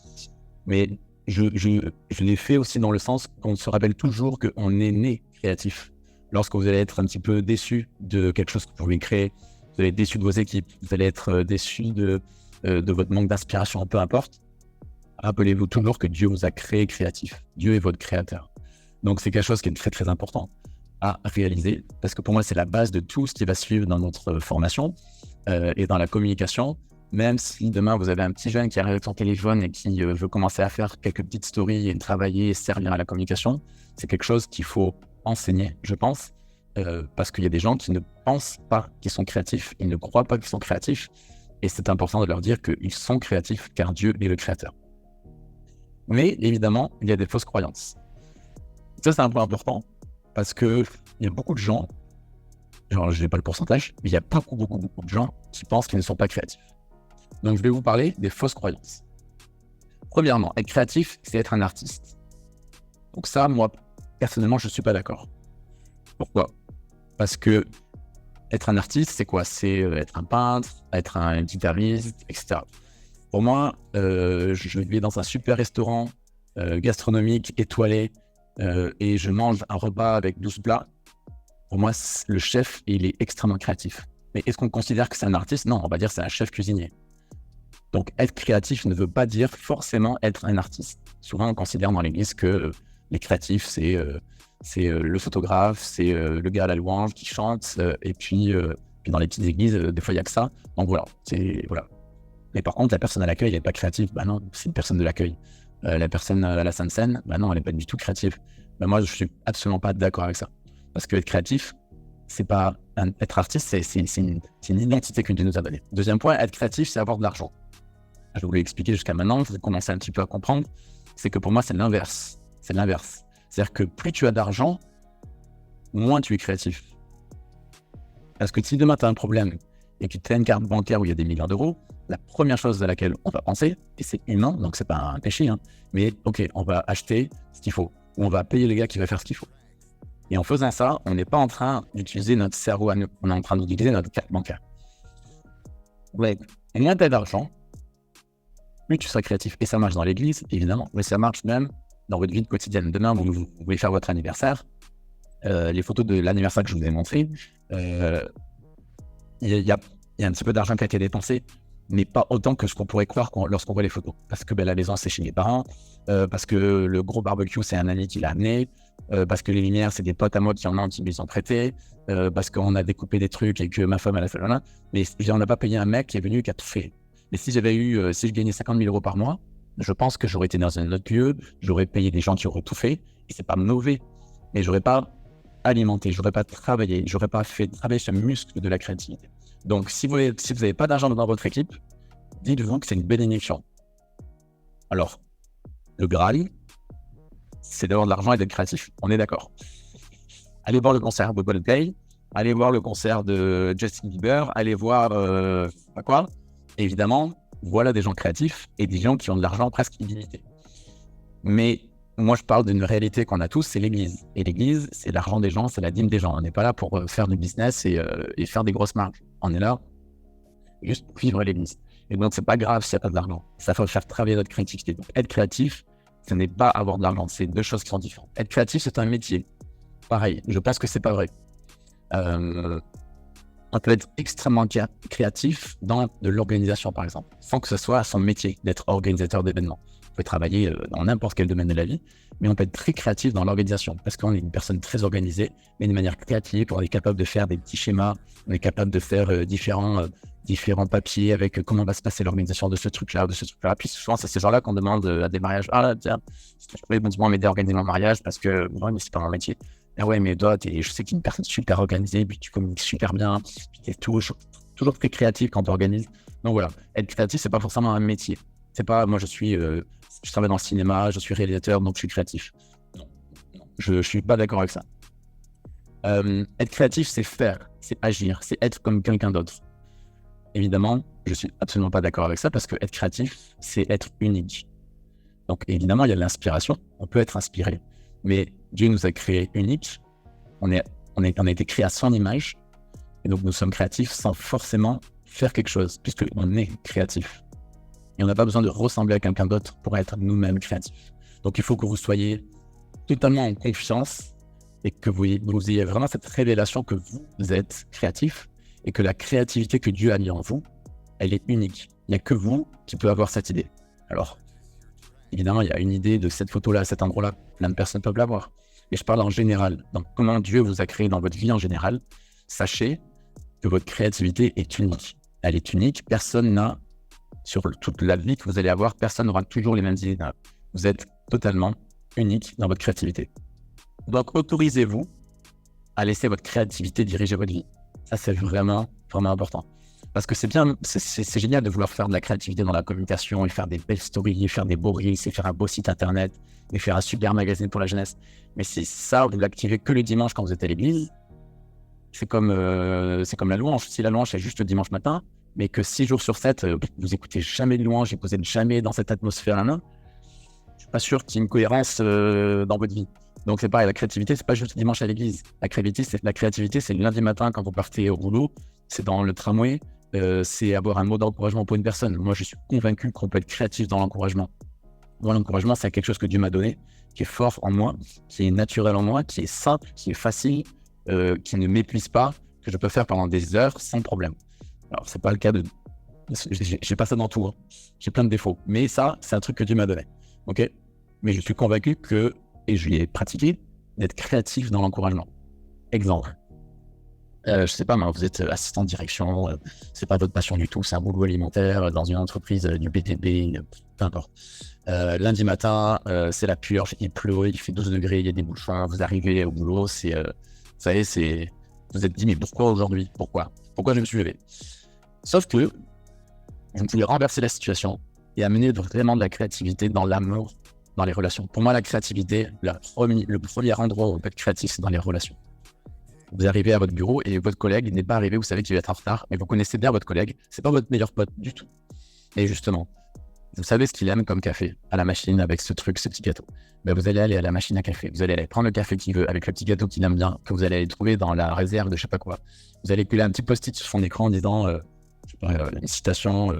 Mais je l'ai fait aussi dans le sens qu'on se rappelle toujours qu'on est né créatif. Lorsque vous allez être un petit peu déçu de quelque chose que vous voulez créer, vous allez être déçu de vos équipes, vous allez être déçu de votre manque d'inspiration, peu importe. Rappelez-vous toujours que Dieu vous a créé créatif. Dieu est votre créateur. Donc c'est quelque chose qui est très très important à réaliser, parce que pour moi c'est la base de tout ce qui va suivre dans notre formation et dans la communication. Même si demain vous avez un petit jeune qui arrive avec son téléphone et qui veut commencer à faire quelques petites stories et travailler et servir à la communication, c'est quelque chose qu'il faut enseigner, je pense, parce qu'il y a des gens qui ne pensent pas qu'ils sont créatifs, ils ne croient pas qu'ils sont créatifs, et c'est important de leur dire qu'ils sont créatifs car Dieu est le créateur. Mais évidemment, il y a des fausses croyances. Ça, c'est un point important, parce qu'il y a beaucoup de gens, genre je n'ai pas le pourcentage, mais il y a beaucoup de gens qui pensent qu'ils ne sont pas créatifs. Donc je vais vous parler des fausses croyances. Premièrement, être créatif, c'est être un artiste. Donc ça, moi, personnellement, je ne suis pas d'accord. Pourquoi ? Parce que être un artiste, c'est quoi ? C'est être un peintre, être un guitariste, etc. Pour moi, je vais dans un super restaurant gastronomique, étoilé, et je mange un repas avec 12 plats. Pour moi, le chef, il est extrêmement créatif. Mais est-ce qu'on considère que c'est un artiste ? Non, on va dire que c'est un chef cuisinier. Donc, être créatif ne veut pas dire forcément être un artiste. Souvent, on considère dans l'église que les créatifs, c'est le photographe, c'est le gars à la louange qui chante, et puis dans les petites églises, des fois, il n'y a que ça. Donc voilà, voilà. Mais par contre, la personne à l'accueil, elle n'est pas créative. Bah non, c'est une personne de l'accueil. la personne à la Sainte-Seine, bah non, elle n'est pas du tout créative. Bah moi, je suis absolument pas d'accord avec ça. Parce que être créatif, c'est pas être artiste, c'est une identité que Dieu nous a donnée. Deuxième point, être créatif, c'est avoir de l'argent. Je vous l'ai expliqué jusqu'à maintenant, vous commencez un petit peu à comprendre, c'est que pour moi, c'est l'inverse. C'est l'inverse. C'est-à-dire que plus tu as d'argent, moins tu es créatif. Parce que si demain, tu as un problème et que tu as une carte bancaire où il y a des milliards d'euros, la première chose à laquelle on va penser, et c'est humain, donc c'est pas un péché, mais ok, on va acheter ce qu'il faut, ou on va payer le gars qui va faire ce qu'il faut. Et en faisant ça, on n'est pas en train d'utiliser notre cerveau à nous, on est en train d'utiliser notre carte bancaire. Ouais. Et moins tu as d'argent, plus tu seras créatif. Et ça marche dans l'église, évidemment, mais ça marche même dans votre vie quotidienne. Demain, vous voulez faire votre anniversaire, les photos de l'anniversaire que je vous ai montré, il y a un petit peu d'argent qui a été dépensé, mais pas autant que ce qu'on pourrait croire lorsqu'on voit les photos. Parce que la maison, c'est chez mes parents, parce que le gros barbecue, c'est un ami qui l'a amené, parce que les lumières, c'est des potes à moi qui en ont, qui me les ont prêtés, parce qu'on a découpé des trucs et que ma femme, elle a fait là. Mais on n'a pas payé un mec qui est venu, qui a tout fait. Mais si je gagnais 50 000 euros par mois, je pense que j'aurais été dans un autre lieu, j'aurais payé des gens qui auraient tout fait, et c'est pas mauvais, mais j'aurais pas alimenté, j'aurais pas travaillé, j'aurais pas fait travailler ce muscle de la créativité. Donc, si vous n'avez pas d'argent dans votre équipe, dites-vous que c'est une bénédiction. Alors, le Graal, c'est d'avoir de l'argent et d'être créatif. On est d'accord. Allez voir le concert de Coldplay, allez voir le concert de Justin Bieber, allez voir quoi. Évidemment, voilà des gens créatifs et des gens qui ont de l'argent presque illimité. Mais moi, je parle d'une réalité qu'on a tous, c'est l'église. Et l'église, c'est l'argent des gens, c'est la dîme des gens. On n'est pas là pour faire du business et faire des grosses marges. On est là juste pour vivre l'église. Et donc, c'est pas grave s'il n'y a pas de l'argent. Ça faut faire travailler notre créativité. Donc, être créatif, ce n'est pas avoir de l'argent. C'est deux choses qui sont différentes. Être créatif, c'est un métier. Pareil, je pense que c'est pas vrai. On peut être extrêmement créatif dans de l'organisation, par exemple, sans que ce soit son métier d'être organisateur d'événements. On peut travailler dans n'importe quel domaine de la vie, mais on peut être très créatif dans l'organisation, parce qu'on est une personne très organisée, mais de manière créative, on est capable de faire des petits schémas, on est capable de faire différents papiers avec comment va se passer l'organisation de ce truc-là, Puis souvent, c'est ces gens-là qu'on demande à des mariages. Ah, tiens, est-ce que je pourrais m'aider à organiser mon mariage parce que moi, mais c'est pas mon métier. Ah ouais, mais toi, je sais que tu es une personne super organisée, puis tu communiques super bien, puis tu es toujours très créatif quand tu organises. Donc voilà, être créatif, c'est pas forcément un métier. C'est pas, moi je travaille dans le cinéma, je suis réalisateur, donc je suis créatif. Non, je suis pas d'accord avec ça. Être créatif, c'est faire, c'est agir, c'est être comme quelqu'un d'autre. Évidemment, je suis absolument pas d'accord avec ça parce que être créatif, c'est être unique. Donc évidemment, il y a de l'inspiration, on peut être inspiré, mais Dieu nous a créés uniques, on a été créés à son image, et donc nous sommes créatifs sans forcément faire quelque chose, puisqu'on est créatif. Et on n'a pas besoin de ressembler à quelqu'un d'autre pour être nous-mêmes créatifs. Donc il faut que vous soyez totalement en confiance et que vous ayez vraiment cette révélation que vous êtes créatif et que la créativité que Dieu a mis en vous, elle est unique. Il n'y a que vous qui pouvez avoir cette idée. Alors, évidemment, il y a une idée de cette photo-là, à cet endroit-là. Plein de personnes peuvent l'avoir. Mais je parle en général. Donc, comment Dieu vous a créé dans votre vie en général. Sachez que votre créativité est unique. Elle est unique. Personne n'a, sur toute la vie que vous allez avoir, personne n'aura toujours les mêmes idées. Vous êtes totalement unique dans votre créativité. Donc, autorisez-vous à laisser votre créativité diriger votre vie. Ça, c'est vraiment, vraiment important. Parce que c'est bien, c'est génial de vouloir faire de la créativité dans la communication et faire des belles stories, et faire des beaux reels, et faire un beau site internet, et faire un super magazine pour la jeunesse. Mais c'est ça, vous l'activez que le dimanche quand vous êtes à l'église. C'est comme la louange. Si la louange, c'est juste le dimanche matin, mais que 6 jours sur 7, vous écoutez jamais de louange et vous n'êtes jamais dans cette atmosphère-là, je suis pas sûr qu'il y ait une cohérence dans votre vie. Donc c'est pareil, la créativité, c'est pas juste le dimanche à l'église. La créativité, c'est le lundi matin quand vous partez au boulot, c'est dans le tramway, c'est avoir un mot d'encouragement pour une personne. Moi, je suis convaincu qu'on peut être créatif dans l'encouragement. Moi, l'encouragement, c'est quelque chose que Dieu m'a donné, qui est fort en moi, qui est naturel en moi, qui est simple, qui est facile, qui ne m'épuise pas, que je peux faire pendant des heures sans problème. Alors, c'est pas le cas de... J'ai pas ça dans tout, hein. J'ai plein de défauts. Mais ça, c'est un truc que Dieu m'a donné. Ok ? Mais je suis convaincu que, et je l'ai pratiqué, d'être créatif dans l'encouragement. Exemple. je sais pas, mais vous êtes assistant de direction, c'est pas votre passion du tout, c'est un boulot alimentaire dans une entreprise du BTP, peu importe. Lundi matin, c'est la purge, il pleut, il fait 12 degrés, il y a des bouchons, vous arrivez au boulot, vous savez, vous êtes dit, mais pourquoi aujourd'hui? Pourquoi je me suis levé? Sauf que vous pouvez renverser la situation et amener vraiment de la créativité dans l'amour, dans les relations. Pour moi, la créativité, le premier endroit où on peut être créatif, c'est dans les relations. Vous arrivez à votre bureau et votre collègue n'est pas arrivé, vous savez qu'il va être en retard, mais vous connaissez bien votre collègue, c'est pas votre meilleur pote du tout. Et justement, vous savez ce qu'il aime comme café à la machine avec ce petit gâteau. Ben, vous allez aller à la machine à café, vous allez aller prendre le café qu'il veut avec le petit gâteau qu'il aime bien, que vous allez aller trouver dans la réserve de je sais pas quoi. Vous allez coller un petit post-it sur son écran en disant, je sais pas, une citation,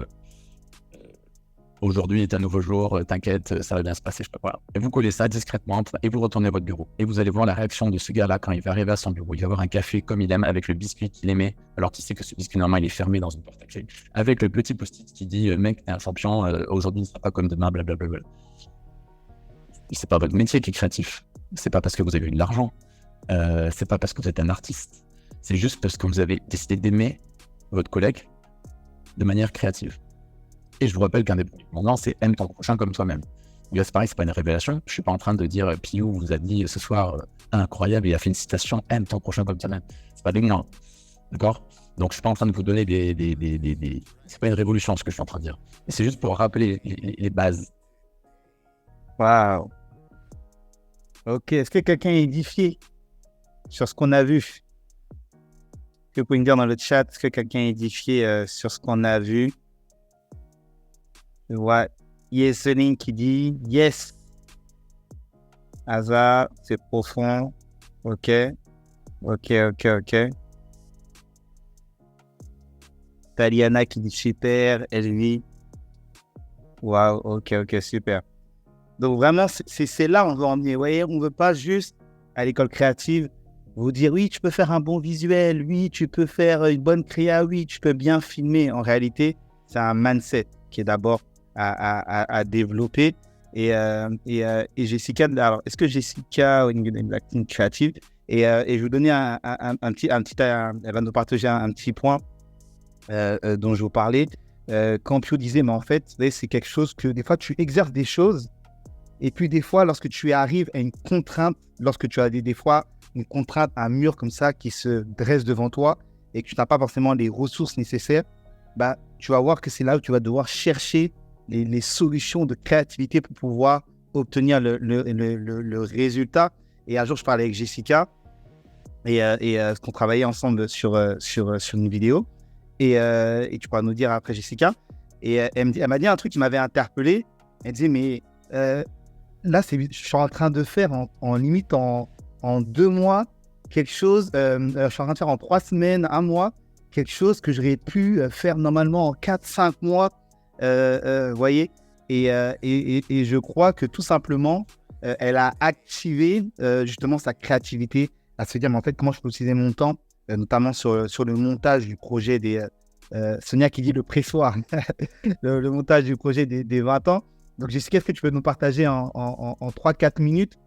aujourd'hui est un nouveau jour, t'inquiète, ça va bien se passer, je sais pas quoi. Et vous collez ça discrètement et vous retournez à votre bureau. Et vous allez voir la réaction de ce gars-là quand il va arriver à son bureau. Il va avoir un café comme il aime avec le biscuit qu'il aimait, alors qu'il sait que ce biscuit normalement il est fermé dans une porte à clé. Avec le petit post-it qui dit mec, t'es un champion, aujourd'hui ne sera pas comme demain, blablabla. C'est pas votre métier qui est créatif. C'est pas parce que vous avez eu de l'argent. C'est pas parce que vous êtes un artiste. C'est juste parce que vous avez décidé d'aimer votre collègue de manière créative. Et je vous rappelle qu'un des premiers commandements, c'est aime ton prochain comme toi-même. Là, c'est pareil, c'est pas une révélation. Je suis pas en train de dire Piou vous a dit ce soir incroyable, il a fait une citation aime ton prochain comme toi-même. C'est pas dégueulasse. D'accord? Donc je suis pas en train de vous donner c'est pas une révolution ce que je suis en train de dire. Et c'est juste pour rappeler les bases. Waouh. Ok, est-ce que quelqu'un est édifié sur ce qu'on a vu? Est-ce que vous pouvez me dire dans le chat, est-ce que quelqu'un est édifié sur ce qu'on a vu? Je vois Yeseline qui dit yes. Hasard, c'est profond. Ok. Taliana qui dit super. Elvie. Waouh, ok, super. Donc vraiment, c'est là on veut en venir. Vous voyez, on ne veut pas juste à l'école créative vous dire oui, tu peux faire un bon visuel, oui, tu peux faire une bonne créa, oui, tu peux bien filmer. En réalité, c'est un mindset qui est d'abord à développer. Et Jessica, alors, est-ce que Jessica au niveau de l'acting créative et je vais vous donner elle va nous partager un petit point dont je vous parlais. Quand Pio disait, mais en fait, c'est quelque chose que des fois, tu exerces des choses et puis des fois, lorsque tu arrives à une contrainte, lorsque tu as des fois une contrainte, un mur comme ça qui se dresse devant toi et que tu n'as pas forcément les ressources nécessaires, bah, tu vas voir que c'est là où tu vas devoir chercher les solutions de créativité pour pouvoir obtenir le résultat. Et un jour, je parlais avec Jessica et qu'on travaillait ensemble sur une vidéo. Et tu pourras nous dire après, Jessica. Et elle m'a dit un truc qui m'avait interpellé. Elle disait, mais là, je suis en train de faire en limite en 2 mois quelque chose. Je suis en train de faire en 3 semaines, 1 mois, quelque chose que j'aurais pu faire normalement en 4-5 mois. Vous voyez, et je crois que tout simplement, elle a activé justement sa créativité à se dire, mais en fait, comment je peux utiliser mon temps, notamment sur le montage du projet des... Sonia qui dit le pressoir, le montage du projet des 20 ans. Donc, Jessica, est-ce que tu peux nous partager en 3-4 minutes,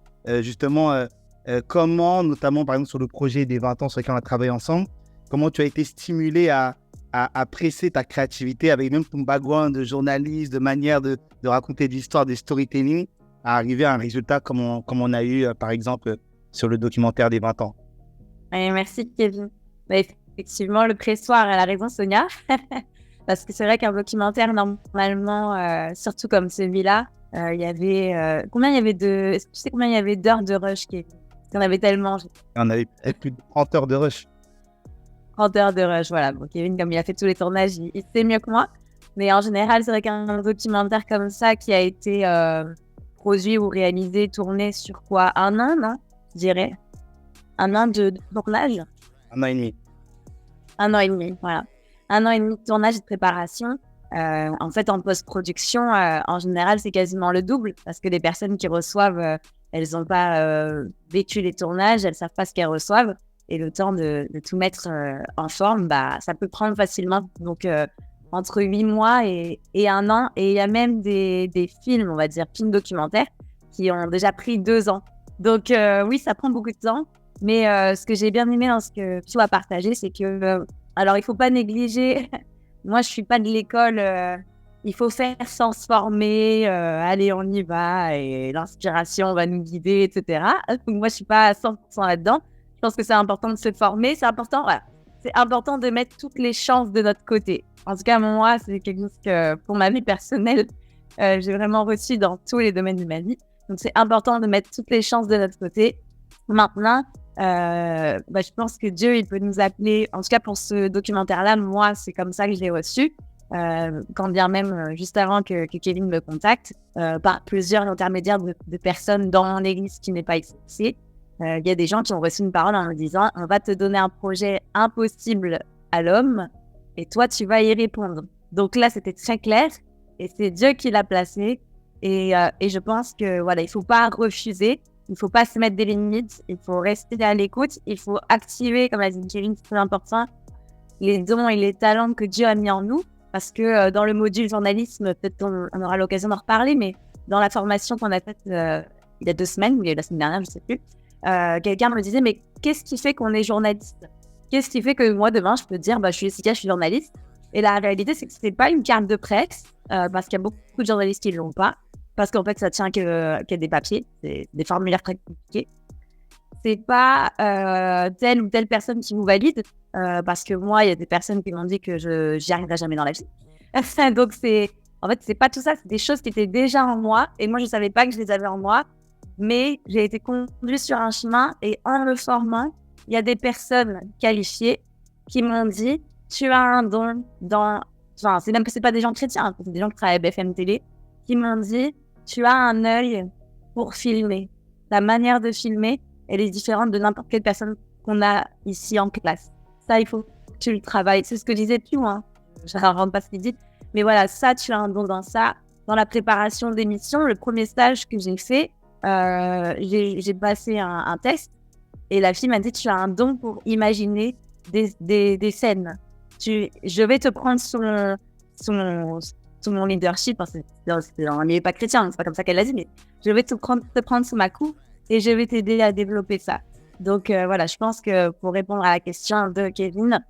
justement, comment, notamment, par exemple, sur le projet des 20 ans sur lequel on a travaillé ensemble, comment tu as été stimulé à presser ta créativité avec même ton background de journaliste, de manière de raconter des histoires, de storytelling, à arriver à un résultat comme on a eu, par exemple, sur le documentaire des 20 ans. Merci, Kevin. Effectivement, le pressoir, elle a raison, Sonia. Parce que c'est vrai qu'un documentaire, normalement, surtout comme celui-là, il y avait... Est-ce que tu sais combien il y avait d'heures de rush, Kevin? Parce qu'on avait tellement... On avait plus de 30 heures de rush. 30 heures de rush, voilà. Bon, Kevin, comme il a fait tous les tournages, il sait mieux que moi. Mais en général, c'est vrai qu'un documentaire comme ça qui a été produit ou réalisé, tourné sur quoi? 1 an, non? Je dirais. 1 an de tournage? 1 an et demi. 1 an et demi, voilà. 1 an et demi de tournage et de préparation. En fait, en post-production, en général, c'est quasiment le double parce que les personnes qui reçoivent, elles n'ont pas vécu les tournages, elles ne savent pas ce qu'elles reçoivent. Et le temps de tout mettre en forme, bah, ça peut prendre facilement donc, entre 8 mois et 1 an. Et il y a même des films, on va dire, films documentaires, qui ont déjà pris 2 ans. Donc oui, ça prend beaucoup de temps. Mais ce que j'ai bien aimé dans ce que tu as partagé, c'est que, alors il faut pas négliger, moi je suis pas de l'école, il faut faire sans se former, allez on y va et l'inspiration va nous guider, etc. Donc moi je suis pas à 100% là-dedans. Je pense que c'est important de se former, c'est important, voilà. C'est important de mettre toutes les chances de notre côté. En tout cas, moi, c'est quelque chose que, pour ma vie personnelle, j'ai vraiment reçu dans tous les domaines de ma vie. Donc, c'est important de mettre toutes les chances de notre côté. Maintenant, je pense que Dieu, il peut nous appeler. En tout cas, pour ce documentaire-là, moi, c'est comme ça que je l'ai reçu. Quand bien même, juste avant que Kevin me contacte, par plusieurs intermédiaires de personnes dans l'église qui n'est pas ici. Il y a des gens qui ont reçu une parole en me disant « On va te donner un projet impossible à l'homme et toi, tu vas y répondre. » Donc là, c'était très clair et c'est Dieu qui l'a placé. Et je pense que voilà, il ne faut pas refuser, il ne faut pas se mettre des limites, il faut rester à l'écoute, il faut activer, comme l'a dit Kevin, c'est très important, les dons et les talents que Dieu a mis en nous. Parce que dans le module journalisme, peut-être on aura l'occasion d'en reparler, mais dans la formation qu'on a faite il y a 2 semaines, ou la semaine dernière, je ne sais plus, quelqu'un me disait, mais qu'est-ce qui fait qu'on est journaliste? Qu'est-ce qui fait que moi, demain, je peux dire, je suis Jessica, je suis journaliste? Et la réalité, c'est que ce n'est pas une carte de presse, parce qu'il y a beaucoup de journalistes qui ne l'ont pas, parce qu'en fait, ça tient qu'à des papiers, des formulaires très compliqués. C'est pas telle ou telle personne qui vous valide, parce que moi, il y a des personnes qui m'ont dit que j'y arriverai jamais dans la vie. Donc, en fait, c'est pas tout ça, c'est des choses qui étaient déjà en moi, et moi, je savais pas que je les avais en moi. Mais j'ai été conduite sur un chemin et en me formant, il y a des personnes qualifiées qui m'ont dit « Tu as un don dans… » Enfin, c'est même que ce n'est pas des gens chrétiens, c'est des gens qui travaillent à BFM Télé, qui m'ont dit « Tu as un œil pour filmer. Ta manière de filmer, elle est différente de n'importe quelle personne qu'on a ici en classe. Ça, il faut que tu le travailles. » C'est ce que disait tu, hein. Je ne rentre pas ce qu'il dit. Mais voilà, ça, tu as un don dans ça. Dans la préparation d'émission, le premier stage que j'ai fait, j'ai passé un test et la fille m'a dit tu as un don pour imaginer des scènes. Je vais te prendre sous mon leadership, parce que c'est dans un milieu pas chrétien, c'est pas comme ça qu'elle l'a dit, mais je vais te prendre sous ma coupe et je vais t'aider à développer ça. Donc voilà, je pense que pour répondre à la question de Kevin,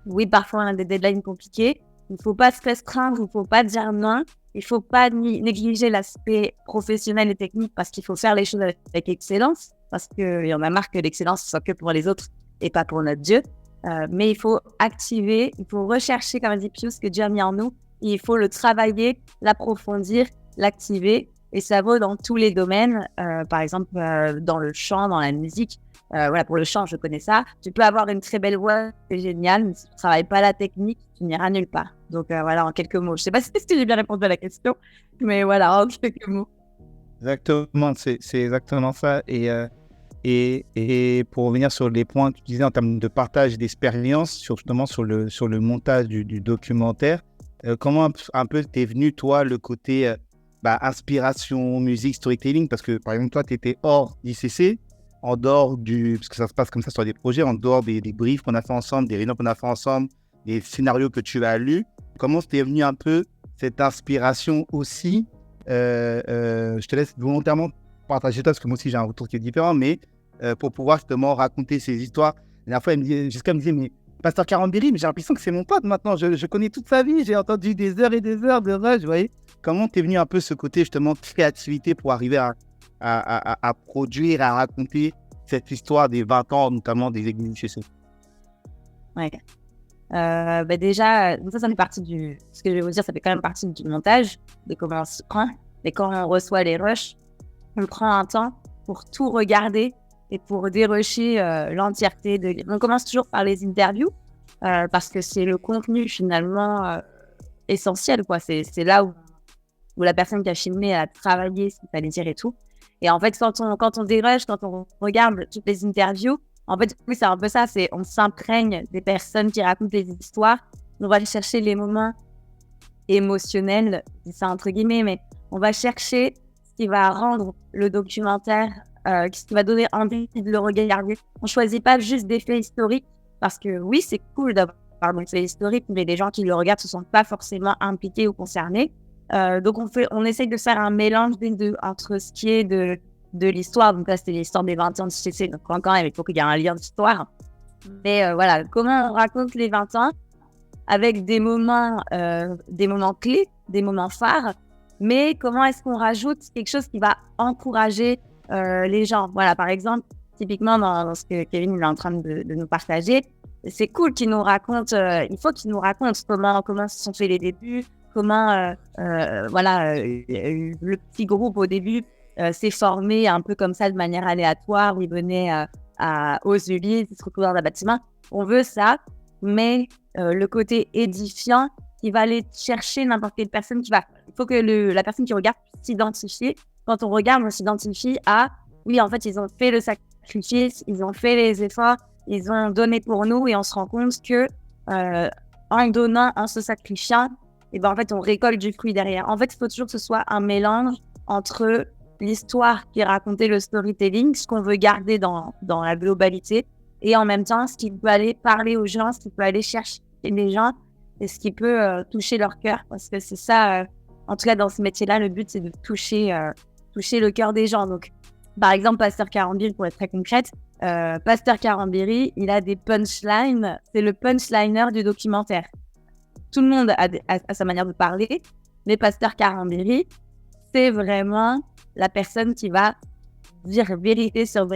oui, parfois on a des deadlines compliquées, il ne faut pas se restreindre, il ne faut pas dire non. Il ne faut pas négliger l'aspect professionnel et technique parce qu'il faut faire les choses avec excellence, parce qu'il y en a marre que l'excellence soit que pour les autres et pas pour notre Dieu. Mais il faut activer, il faut rechercher, comme a dit Pius, ce que Dieu a mis en nous. Et il faut le travailler, l'approfondir, l'activer. Et ça vaut dans tous les domaines. Par exemple, dans le chant, dans la musique. Voilà, pour le chant, je connais ça. Tu peux avoir une très belle voix, c'est génial, mais si tu ne travailles pas la technique, tu n'iras nulle part. Donc voilà, en quelques mots. Je ne sais pas si j'ai bien répondu à la question, mais voilà, en quelques mots. Exactement, c'est exactement ça. Et pour revenir sur les points que tu disais en termes de partage d'expérience, justement sur le montage du documentaire, comment un peu t'es venu, toi, le côté inspiration, musique, storytelling? Parce que, par exemple, toi, tu étais hors ICC, en dehors parce que ça se passe comme ça sur des projets, en dehors des briefs qu'on a fait ensemble, des réunions qu'on a fait ensemble, des scénarios que tu as lus. Comment t'es venu un peu cette inspiration aussi? Je te laisse volontairement partager toi, parce que moi aussi j'ai un retour qui est différent, mais pour pouvoir justement raconter ces histoires. La dernière fois, Jessica me disait, mais Pasteur Karambiri, mais j'ai l'impression que c'est mon pote maintenant, je connais toute sa vie, j'ai entendu des heures et des heures de rush, vous voyez. Comment t'es venu un peu ce côté justement créativité pour arriver à produire, à raconter cette histoire des 20 ans, notamment des églises chez eux? Ouais. Déjà, ça fait partie ce que je vais vous dire, ça fait quand même partie du montage, de comment on se prend. Mais quand on reçoit les rushs, on prend un temps pour tout regarder et pour dérusher l'entièreté. On commence toujours par les interviews, parce que c'est le contenu finalement essentiel, quoi. C'est là où la personne qui a filmé a travaillé ce qu'il fallait dire et tout. Et en fait, quand on dérush, quand on regarde toutes les interviews, en fait, oui, c'est un peu ça, on s'imprègne des personnes qui racontent les histoires. On va aller chercher les moments émotionnels, je dis ça entre guillemets, mais on va chercher ce qui va rendre le documentaire, ce qui va donner envie de le regarder. On ne choisit pas juste des faits historiques, parce que oui, c'est cool d'avoir des faits historiques, mais les gens qui le regardent ne se sentent pas forcément impliqués ou concernés. Donc on essaye de faire un mélange des deux, entre ce qui est de de l'histoire. Donc là, c'était l'histoire des 20 ans de CC. Donc quand même, il faut qu'il y ait un lien d'histoire. Mais voilà, comment on raconte les 20 ans avec des moments clés, des moments phares, mais comment est-ce qu'on rajoute quelque chose qui va encourager les gens. Voilà, par exemple, typiquement dans ce que Kevin est en train de nous partager, c'est cool qu'il nous raconte, il faut qu'il nous raconte comment se sont faits les débuts, comment le petit groupe au début s'est formé un peu comme ça de manière aléatoire, où il venait aux Ulysses, il se retrouve dans un bâtiment. On veut ça, mais le côté édifiant qui va aller chercher n'importe quelle personne il faut que la personne qui regarde puisse s'identifier. Quand on regarde, on s'identifie à oui, en fait, ils ont fait le sacrifice, ils ont fait les efforts, ils ont donné pour nous et on se rend compte que en donnant, en se sacrifiant, et ben en fait, on récolte du fruit derrière. En fait, il faut toujours que ce soit un mélange entre l'histoire qui est racontée, le storytelling, ce qu'on veut garder dans la globalité, et en même temps, ce qui peut aller parler aux gens, ce qui peut aller chercher les gens, et ce qui peut toucher leur cœur. Parce que c'est ça, en tout cas dans ce métier-là, le but, c'est de toucher le cœur des gens. Donc, par exemple, Pasteur Karambiri, pour être très concrète, Pasteur Karambiri, il a des punchlines, c'est le punchliner du documentaire. Tout le monde a sa manière de parler, mais Pasteur Karambiri, c'est vraiment la personne qui va dire vérité sur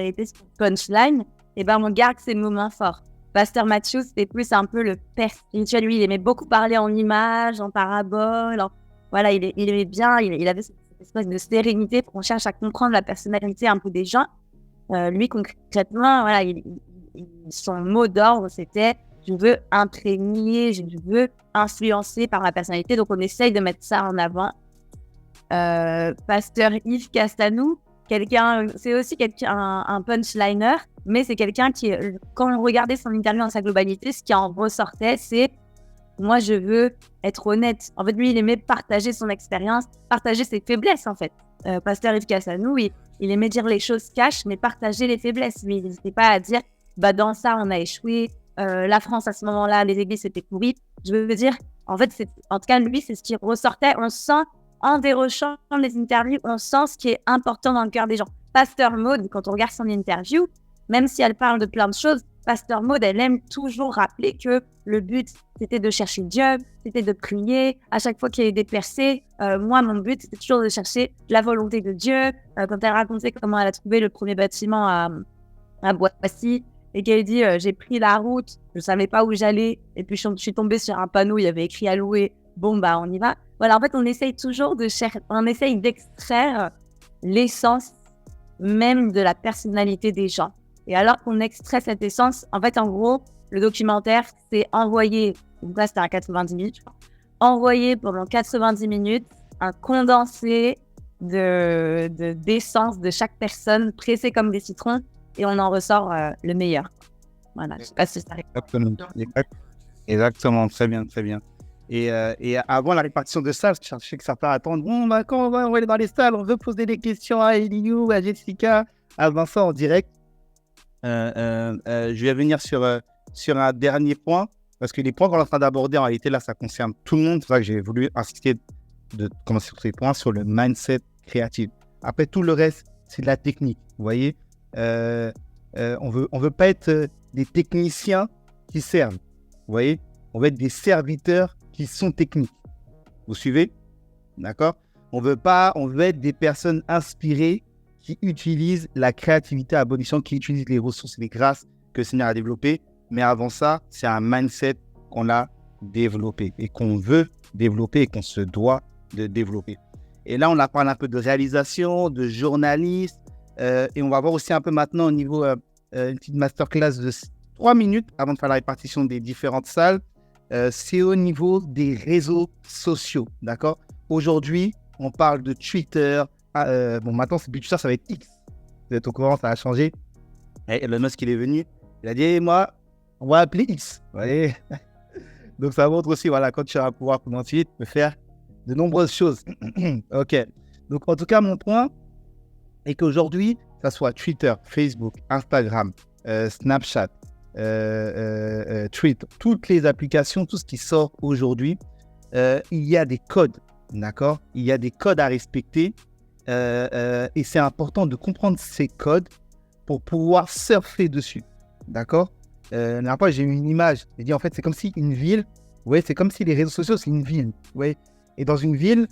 punchline. Et ben on garde ces moments forts. Pasteur Matthew, c'était plus un peu le père spirituel. Lui, il aimait beaucoup parler en images, en paraboles. Voilà, il aimait bien, il avait cette espèce de sérénité pour qu'on cherche à comprendre la personnalité un peu des gens. Lui, concrètement, voilà, son mot d'ordre, c'était « je veux imprégner, je veux influencer par ma personnalité ». Donc, on essaye de mettre ça en avant. Pasteur Yves Castanou, c'est aussi un punchliner, mais c'est quelqu'un qui, quand on regardait son interview dans sa globalité, ce qui en ressortait, c'est moi, je veux être honnête. En fait, lui, il aimait partager son expérience, partager ses faiblesses, en fait. Pasteur Yves Castanou, il aimait dire les choses cash, mais partager les faiblesses. Lui, il n'hésitait pas à dire, dans ça, on a échoué. La France, à ce moment-là, les églises, c'était pourri. Je veux dire, en fait, en tout cas, lui, c'est ce qui ressortait. On sent, en dérochant les interviews, on sent ce qui est important dans le cœur des gens. Pasteur Maud, quand on regarde son interview, même si elle parle de plein de choses, Pasteur Maud, elle aime toujours rappeler que le but, c'était de chercher Dieu, c'était de prier. À chaque fois qu'il y a eu des percées, moi, mon but, c'était toujours de chercher la volonté de Dieu. Quand elle racontait comment elle a trouvé le premier bâtiment à Boissy, et qu'elle dit j'ai pris la route, je ne savais pas où j'allais, et puis je suis tombée sur un panneau, il y avait écrit à louer, bon, on y va. Voilà, en fait, on essaye toujours d'extraire l'essence même de la personnalité des gens. Et alors qu'on extrait cette essence, en fait, en gros, le documentaire, c'est envoyé, donc là, c'était à 90 minutes, je crois, envoyé pendant 90 minutes un condensé d'essence de chaque personne, pressé comme des citrons, et on en ressort le meilleur. Voilà, je ne sais pas si ça répond. Exactement, très bien, très bien. Et avant la répartition de salles, je sais que ça peut attendre. Bon, quand on va aller dans les salles, on veut poser des questions à Eliou, à Jessica, à Vincent en direct. Je vais venir sur un dernier point, parce que les points qu'on est en train d'aborder, en réalité, là, ça concerne tout le monde. C'est pour ça que j'ai voulu insister de commencer sur ces points, sur le mindset créatif. Après, tout le reste, c'est de la technique. Vous voyez, on veut pas être des techniciens qui servent. Vous voyez, on veut être des serviteurs qui sont techniques. Vous suivez? D'accord? On veut être des personnes inspirées qui utilisent la créativité à bon escient, qui utilisent les ressources et les grâces que le Seigneur a développées. Mais avant ça, c'est un mindset qu'on a développé et qu'on veut développer et qu'on se doit de développer. Et là, on a parlé un peu de réalisation, de journaliste, et on va voir aussi un peu maintenant au niveau une petite masterclass de 3 minutes avant de faire la répartition des différentes salles. C'est au niveau des réseaux sociaux, d'accord? Aujourd'hui, on parle de Twitter. Maintenant, c'est plus Twitter, ça va être X. Vous êtes au courant, ça a changé. Et Elon Musk, il est venu. Il a dit, hey, moi, on va appeler X. Vous voyez? Donc, ça montre aussi, voilà, quand tu vas pouvoir commencer, tu peux faire de nombreuses choses. OK. Donc, en tout cas, mon point est qu'aujourd'hui, que ce soit Twitter, Facebook, Instagram, Snapchat, Tweet, toutes les applications, tout ce qui sort aujourd'hui, il y a des codes, d'accord? Il y a des codes à respecter et c'est important de comprendre ces codes pour pouvoir surfer dessus. D'accord? La dernière fois, j'ai eu une image. J'ai dit, en fait, c'est comme si une ville, ouais, c'est comme si les réseaux sociaux, c'est une ville. Ouais. Et dans une ville,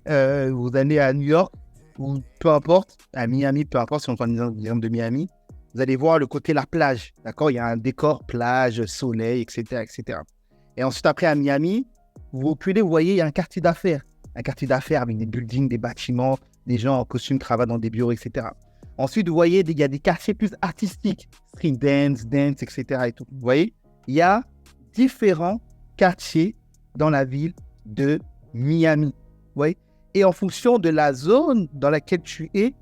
vous allez à New York, ou peu importe, à Miami, peu importe, si on prend l'exemple de Miami, vous allez voir le côté la plage. D'accord? Il y a un décor plage, soleil, etc., etc. Et ensuite, après, à Miami, vous reculez, vous voyez, il y a un quartier d'affaires. Un quartier d'affaires avec des buildings, des bâtiments, des gens en costume, cravate dans des bureaux, etc. Ensuite, vous voyez, il y a des quartiers plus artistiques, street dance, etc. Et tout. Vous voyez, il y a différents quartiers dans la ville de Miami. Vous voyez? Et en fonction de la zone dans laquelle tu es,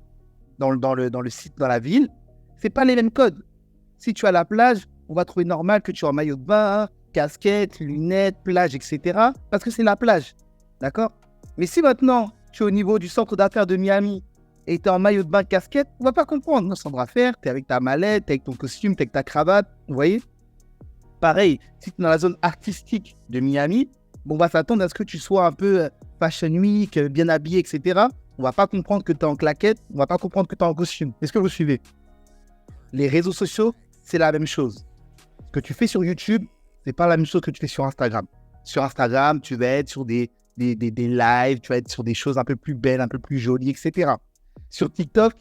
dans le site, dans la ville, ce n'est pas les mêmes codes. Si tu es à la plage, on va trouver normal que tu aies un maillot de bain, casquette, lunettes, plage, etc. Parce que c'est la plage. D'accord? Mais si maintenant, tu es au niveau du centre d'affaires de Miami et tu es en maillot de bain, casquette, on ne va pas comprendre. Non, centre d'affaires, tu es avec ta mallette, tu es avec ton costume, tu es avec ta cravate. Vous voyez? Pareil, si tu es dans la zone artistique de Miami, on va s'attendre à ce que tu sois un peu fashion week, bien habillé, etc. On ne va pas comprendre que tu es en claquette, on ne va pas comprendre que tu es en costume. Est-ce que vous suivez? Les réseaux sociaux, c'est la même chose. Ce que tu fais sur YouTube, ce n'est pas la même chose que tu fais sur Instagram. Sur Instagram, tu vas être sur des lives, tu vas être sur des choses un peu plus belles, un peu plus jolies, etc. Sur TikTok,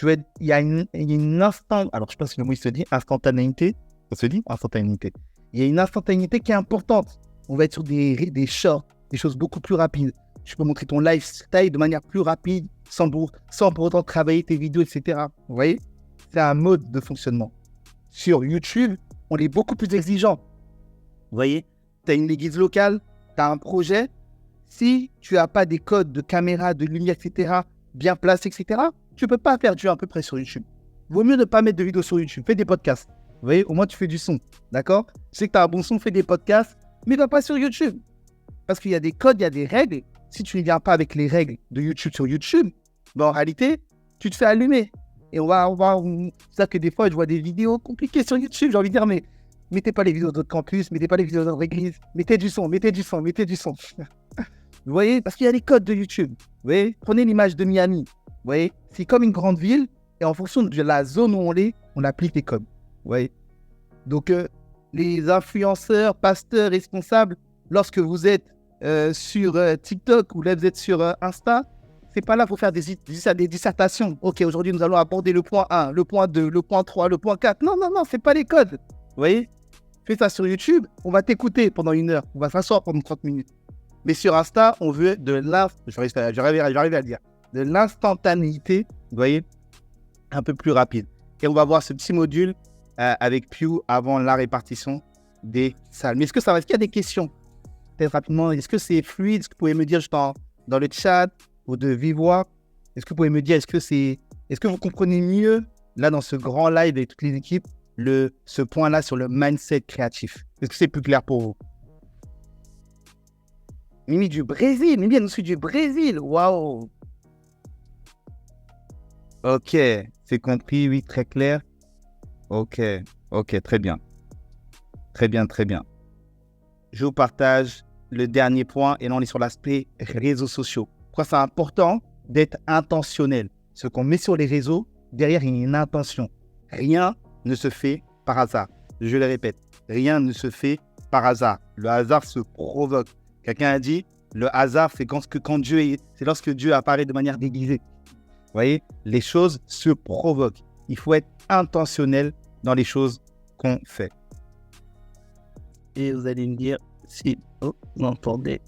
il y a une instant, alors je ne sais pas si le mot se dit instantanéité. Ça se dit instantanéité. Il y a une instantanéité qui est importante. On va être sur des shorts, des choses beaucoup plus rapides. Tu peux montrer ton lifestyle de manière plus rapide, sans pour autant travailler tes vidéos, etc. Vous voyez? C'est un mode de fonctionnement. Sur YouTube, on est beaucoup plus exigeant. Vous voyez? Tu as une église locale, tu as un projet. Si tu n'as pas des codes de caméra, de lumière, etc., bien placés, etc., tu ne peux pas faire du à peu près sur YouTube. Vaut mieux ne pas mettre de vidéos sur YouTube. Fais des podcasts. Vous voyez? Au moins, tu fais du son. D'accord? Tu sais que tu as un bon son, fais des podcasts, mais va pas sur YouTube. Parce qu'il y a des codes, il y a des règles. Si tu ne viens pas avec les règles de YouTube sur YouTube, ben en réalité, tu te fais allumer. Et c'est ça que des fois, je vois des vidéos compliquées sur YouTube. J'ai envie de dire, mais mettez pas les vidéos d'autres campus, mettez pas les vidéos d'autres églises, mettez du son. Vous voyez? Parce qu'il y a les codes de YouTube. Vous voyez? Prenez l'image de Miami. Vous voyez? C'est comme une grande ville. Et en fonction de la zone où on est, on applique les codes. Vous voyez? Donc, les influenceurs, pasteurs, responsables, lorsque vous êtes sur TikTok ou là vous êtes sur Insta, c'est pas là pour faire des dissertations. Ok, aujourd'hui nous allons aborder le point 1, le point 2, le point 3, le point 4. Non, c'est pas les codes. Vous voyez? Fais ça sur YouTube, on va t'écouter pendant 1 heure, on va s'asseoir pendant 30 minutes. Mais sur Insta, on veut j'arrive à le dire, de l'instantanéité, vous voyez, un peu plus rapide. Et on va voir ce petit module avec Pew avant la répartition des salles. Mais est-ce qu'il y a des questions? Peut-être rapidement, est-ce que c'est fluide? Est-ce que vous pouvez me dire juste dans le chat ou de vive voix? Est-ce que vous pouvez me dire, est-ce que vous comprenez mieux, là, dans ce grand live avec toutes les équipes, ce point-là sur le mindset créatif? Est-ce que c'est plus clair pour vous? Mimi du Brésil, Mimi, elle nous suit du Brésil. Waouh! Ok, c'est compris, oui, très clair. Ok, très bien. Très bien. Je vous partage le dernier point et là on est sur l'aspect réseaux sociaux. Pourquoi c'est important d'être intentionnel? Ce qu'on met sur les réseaux, derrière il y a une intention. Rien ne se fait par hasard. Je le répète, rien ne se fait par hasard. Le hasard se provoque. Quelqu'un a dit, le hasard c'est c'est lorsque Dieu apparaît de manière déguisée. Vous voyez, les choses se provoquent. Il faut être intentionnel dans les choses qu'on fait. Et vous allez me dire si vous m'entendez.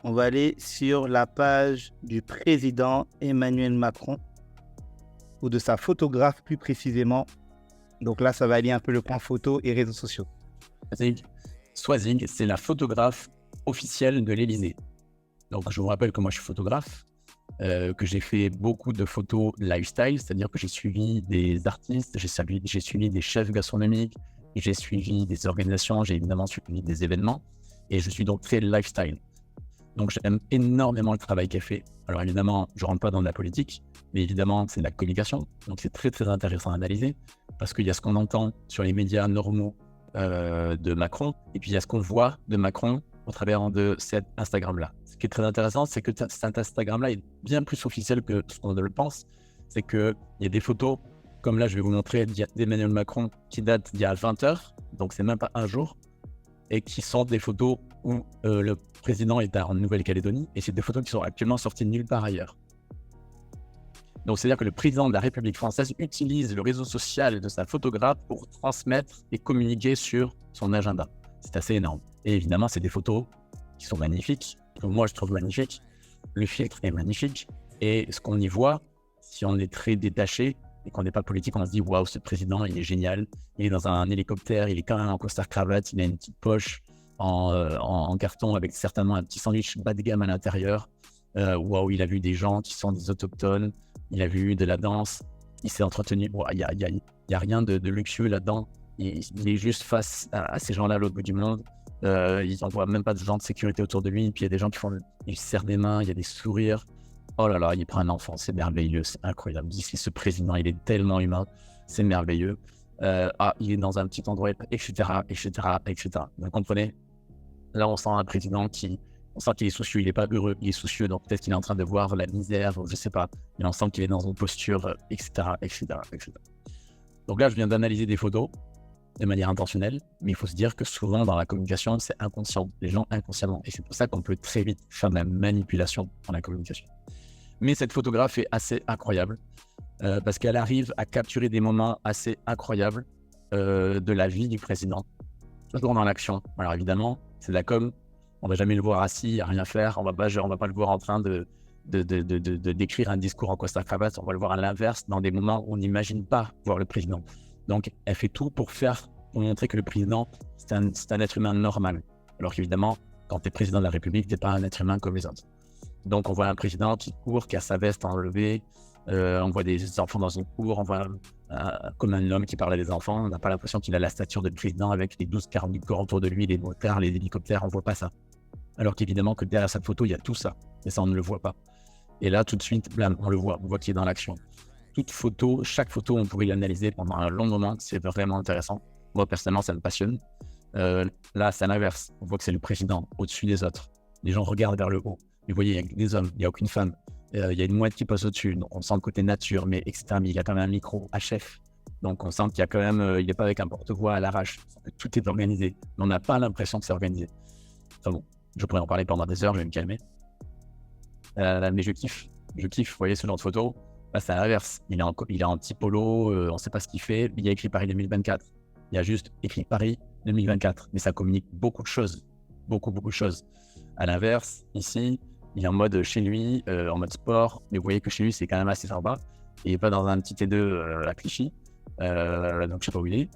On va aller sur la page du président Emmanuel Macron ou de sa photographe plus précisément. Donc là, ça va aller un peu le point photo et réseaux sociaux. Swazig, c'est la photographe officielle de l'Élysée. Donc je vous rappelle que moi je suis photographe, que j'ai fait beaucoup de photos lifestyle, c'est-à-dire que j'ai suivi des artistes, j'ai suivi des chefs gastronomiques, j'ai suivi des organisations, j'ai évidemment suivi des événements, et je suis donc très lifestyle. Donc j'aime énormément le travail qu'elle fait. Alors évidemment, je ne rentre pas dans la politique, mais évidemment, c'est de la communication. Donc c'est très très intéressant à analyser, parce qu'il y a ce qu'on entend sur les médias normaux de Macron, et puis il y a ce qu'on voit de Macron au travers de cet Instagram-là. qui est très intéressant, c'est que cet Instagram-là est bien plus officiel que ce qu'on le pense. C'est qu'il y a des photos, comme là, je vais vous montrer, d'Emmanuel Macron qui datent d'il y a 20 heures, donc c'est même pas un jour, et qui sont des photos où le président est en Nouvelle-Calédonie, et c'est des photos qui sont actuellement sorties de nulle part ailleurs. Donc, c'est-à-dire que le président de la République française utilise le réseau social de sa photographe pour transmettre et communiquer sur son agenda. C'est assez énorme. Et évidemment, c'est des photos qui sont magnifiques, que moi je trouve magnifiques. Le filtre est magnifique. Et ce qu'on y voit, si on est très détaché et qu'on n'est pas politique, on se dit waouh, ce président, il est génial. Il est dans un hélicoptère, il est quand même en costard-cravate, il a une petite poche en carton avec certainement un petit sandwich bas de gamme à l'intérieur. Waouh, il a vu des gens qui sont des autochtones. Il a vu de la danse, il s'est entretenu. Il n'y a rien de luxueux là-dedans. Il est juste face à ces gens-là à l'autre bout du monde. Ils n'envoient même pas de gens de sécurité autour de lui. Puis il y a des gens il serre des mains, il y a des sourires. Oh là là, il prend un enfant, c'est merveilleux, c'est incroyable. Ici, ce président, il est tellement humain, c'est merveilleux. Il est dans un petit endroit, etc., etc., etc. Vous comprenez? Là, on sent un président on sent qu'il est soucieux, il n'est pas heureux, il est soucieux, donc peut-être qu'il est en train de voir la misère, je ne sais pas, mais on sent qu'il est dans une posture, etc., etc., etc. Donc là, je viens d'analyser des photos de manière intentionnelle, mais il faut se dire que souvent dans la communication, c'est inconscient, les gens inconsciemment, et c'est pour ça qu'on peut très vite faire de la manipulation dans la communication. Mais cette photographe est assez incroyable, parce qu'elle arrive à capturer des moments assez incroyables de la vie du président, toujours dans l'action. Alors évidemment, c'est de la com. On va jamais le voir assis, à rien faire. On va pas le voir en train de d'écrire un discours en costard-cravate. On va le voir à l'inverse, dans des moments où on n'imagine pas voir le président. Donc, elle fait tout pour montrer que le président, c'est un être humain normal. Alors qu'évidemment, quand tu es président de la République, tu n'es pas un être humain comme les autres. Donc, on voit un président qui court, qui a sa veste enlevée. On voit des enfants dans une cour. On voit comme un homme qui parle à des enfants. On n'a pas l'impression qu'il a la stature de président avec les 12 40 du corps autour de lui, les motards, les hélicoptères. On ne voit pas ça. Alors qu'évidemment que derrière cette photo, il y a tout ça. Et ça, on ne le voit pas. Et là, tout de suite, blam, on le voit. On voit qu'il est dans l'action. Chaque photo, on pourrait l'analyser pendant un long moment. C'est vraiment intéressant. Moi, personnellement, ça me passionne. Là, c'est à l'inverse. On voit que c'est le président au-dessus des autres. Les gens regardent vers le haut. Mais vous voyez, il y a des hommes, il n'y a aucune femme. Il y a une mouette qui passe au-dessus. Donc, on sent le côté nature, mais etc. Mais il y a quand même un micro HF. Donc, on sent qu'il y a quand même, il n'est pas avec un porte-voix à l'arrache. Tout est organisé. Mais on n'a pas l'impression que c'est organisé. Enfin bon, je pourrais en parler pendant des heures, je vais me calmer. Mais je kiffe. Vous voyez ce genre de photo. Là, c'est à l'inverse. Il est en petit polo, on ne sait pas ce qu'il fait. Il y a écrit Paris 2024. Il y a juste écrit Paris 2024. Mais ça communique beaucoup de choses. Beaucoup de choses. À l'inverse, ici, il est en mode chez lui, en mode sport. Mais vous voyez que chez lui, c'est quand même assez sympa. Il n'est pas dans un petit T2 à Clichy. Donc, je ne sais pas où il est.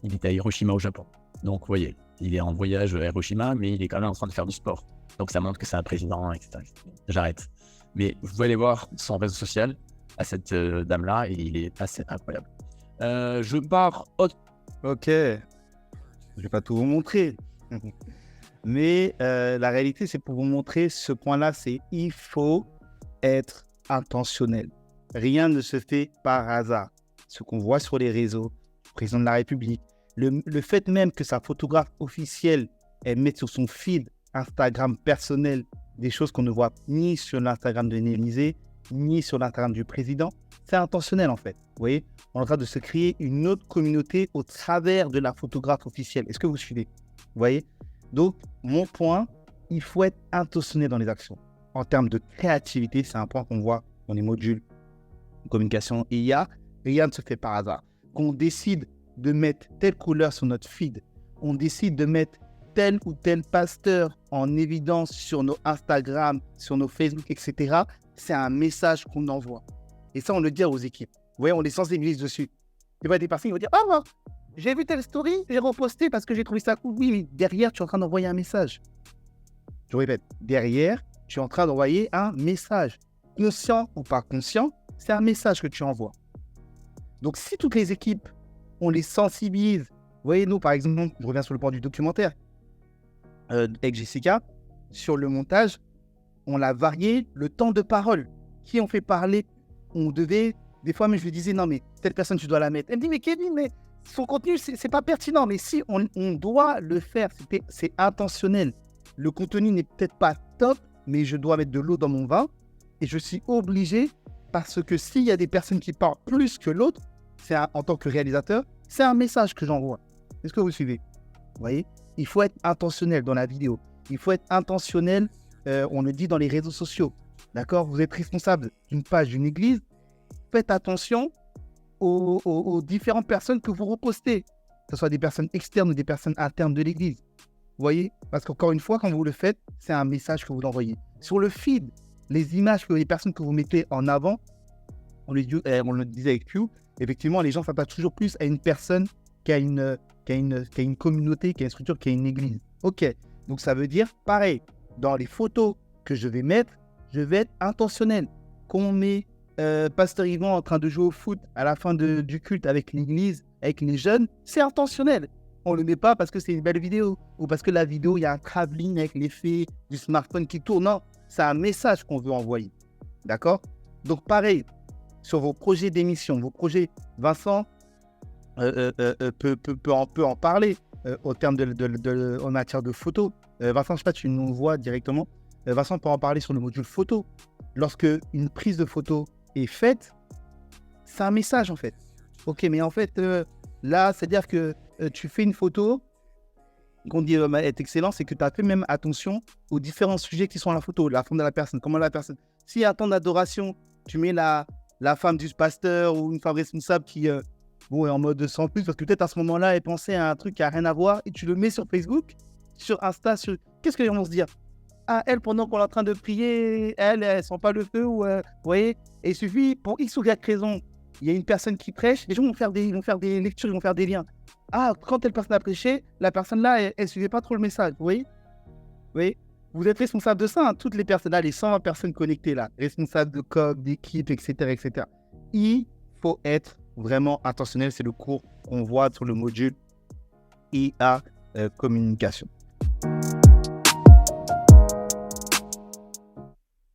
Il est à Hiroshima au Japon. Donc, vous voyez, il est en voyage à Hiroshima, mais il est quand même en train de faire du sport. Donc, ça montre que c'est un président, etc. J'arrête. Mais vous pouvez aller voir son réseau social à cette dame-là et il est assez incroyable. Je pars autre. Ok. Je vais pas tout vous montrer. Mais la réalité, c'est pour vous montrer ce point-là, c'est il faut être intentionnel. Rien ne se fait par hasard. Ce qu'on voit sur les réseaux, le président de la République, le fait même que sa photographe officielle, elle mette sur son feed Instagram personnel des choses qu'on ne voit ni sur l'Instagram de l'Élysée, ni sur l'Instagram du président, c'est intentionnel en fait. Vous voyez, on est en train de se créer une autre communauté au travers de la photographe officielle. Est-ce que vous suivez? Vous voyez? Donc, mon point, il faut être intentionnel dans les actions. En termes de créativité, c'est un point qu'on voit dans les modules communication IA. Rien ne se fait par hasard. Qu'on décide de mettre telle couleur sur notre feed, on décide de mettre tel ou tel pasteur en évidence sur nos Instagram, sur nos Facebook, etc., c'est un message qu'on envoie. Et ça, on le dit aux équipes. Vous voyez, on les sensibilise dessus. Il y a des personnes qui vont dire « Oh, j'ai vu telle story, j'ai reposté parce que j'ai trouvé ça cool. » Oui, mais derrière, tu es en train d'envoyer un message. Je répète, derrière, tu es en train d'envoyer un message. Conscient ou pas conscient, c'est un message que tu envoies. Donc, si toutes les équipes, on les sensibilise, vous voyez, nous, par exemple, je reviens sur le point du documentaire, avec Jessica, sur le montage, on l'a varié le temps de parole. Qui on fait parler? On devait, des fois, mais je lui disais, non, mais telle personne, tu dois la mettre. Elle me dit, mais Kevin, mais son contenu, c'est pas pertinent. Mais si, on doit le faire, c'est intentionnel. Le contenu n'est peut-être pas top, mais je dois mettre de l'eau dans mon vin. Et je suis obligé, parce que s'il y a des personnes qui parlent plus que l'autre, en tant que réalisateur, c'est un message que j'envoie. Est-ce que vous suivez? Vous voyez? Il faut être intentionnel dans la vidéo. Il faut être intentionnel, on le dit dans les réseaux sociaux. D'accord? Vous êtes responsable d'une page, d'une église. Faites attention aux différentes personnes que vous repostez, que ce soit des personnes externes ou des personnes internes de l'église. Vous voyez? Parce qu'encore une fois, quand vous le faites, c'est un message que vous envoyez. Sur le feed, les images les personnes que vous mettez en avant, on le disait avec Q, effectivement, les gens s'attachent toujours plus à une personne qui a une communauté, qui a une structure, qui a une église. Ok, donc ça veut dire, pareil, dans les photos que je vais mettre, je vais être intentionnel. Qu'on met Pasteur Yvan en train de jouer au foot à la fin du culte avec l'église, avec les jeunes, c'est intentionnel. On ne le met pas parce que c'est une belle vidéo ou parce que la vidéo, il y a un travelling avec l'effet du smartphone qui tourne. Non, c'est un message qu'on veut envoyer. D'accord? Donc pareil, sur vos projets d'émission, vos projets, Vincent peut en parler au terme en matière de photos. Vincent, je ne sais pas, tu nous vois directement. Vincent peut en parler sur le module photo. Lorsque une prise de photo est faite, c'est un message en fait. Ok, mais en fait, là, c'est-à-dire que tu fais une photo, qu'on dit est excellent, c'est que tu as fait même attention aux différents sujets qui sont à la photo, la forme de la personne, comment la personne. S'il y a un temps d'adoration, tu mets la femme du pasteur ou une femme responsable qui est en mode sans plus, parce que peut-être à ce moment-là, elle pensait à un truc qui n'a rien à voir, et tu le mets sur Facebook, sur Insta, qu'est-ce que les gens vont se dire? Ah, elle, pendant qu'on est en train de prier, elle sent pas le feu, ou vous voyez, et il suffit, pour X ou Y raison, il y a une personne qui prêche, les gens vont faire des lectures, ils vont faire des liens. Ah, quand telle personne a prêché, la personne là, elle suivait pas trop le message, vous voyez? Vous êtes responsable de ça, hein, toutes les personnes là, les 120 personnes connectées là, responsables de com, d'équipe, etc., etc. Il faut être vraiment intentionnel, c'est le cours qu'on voit sur le module IA communication.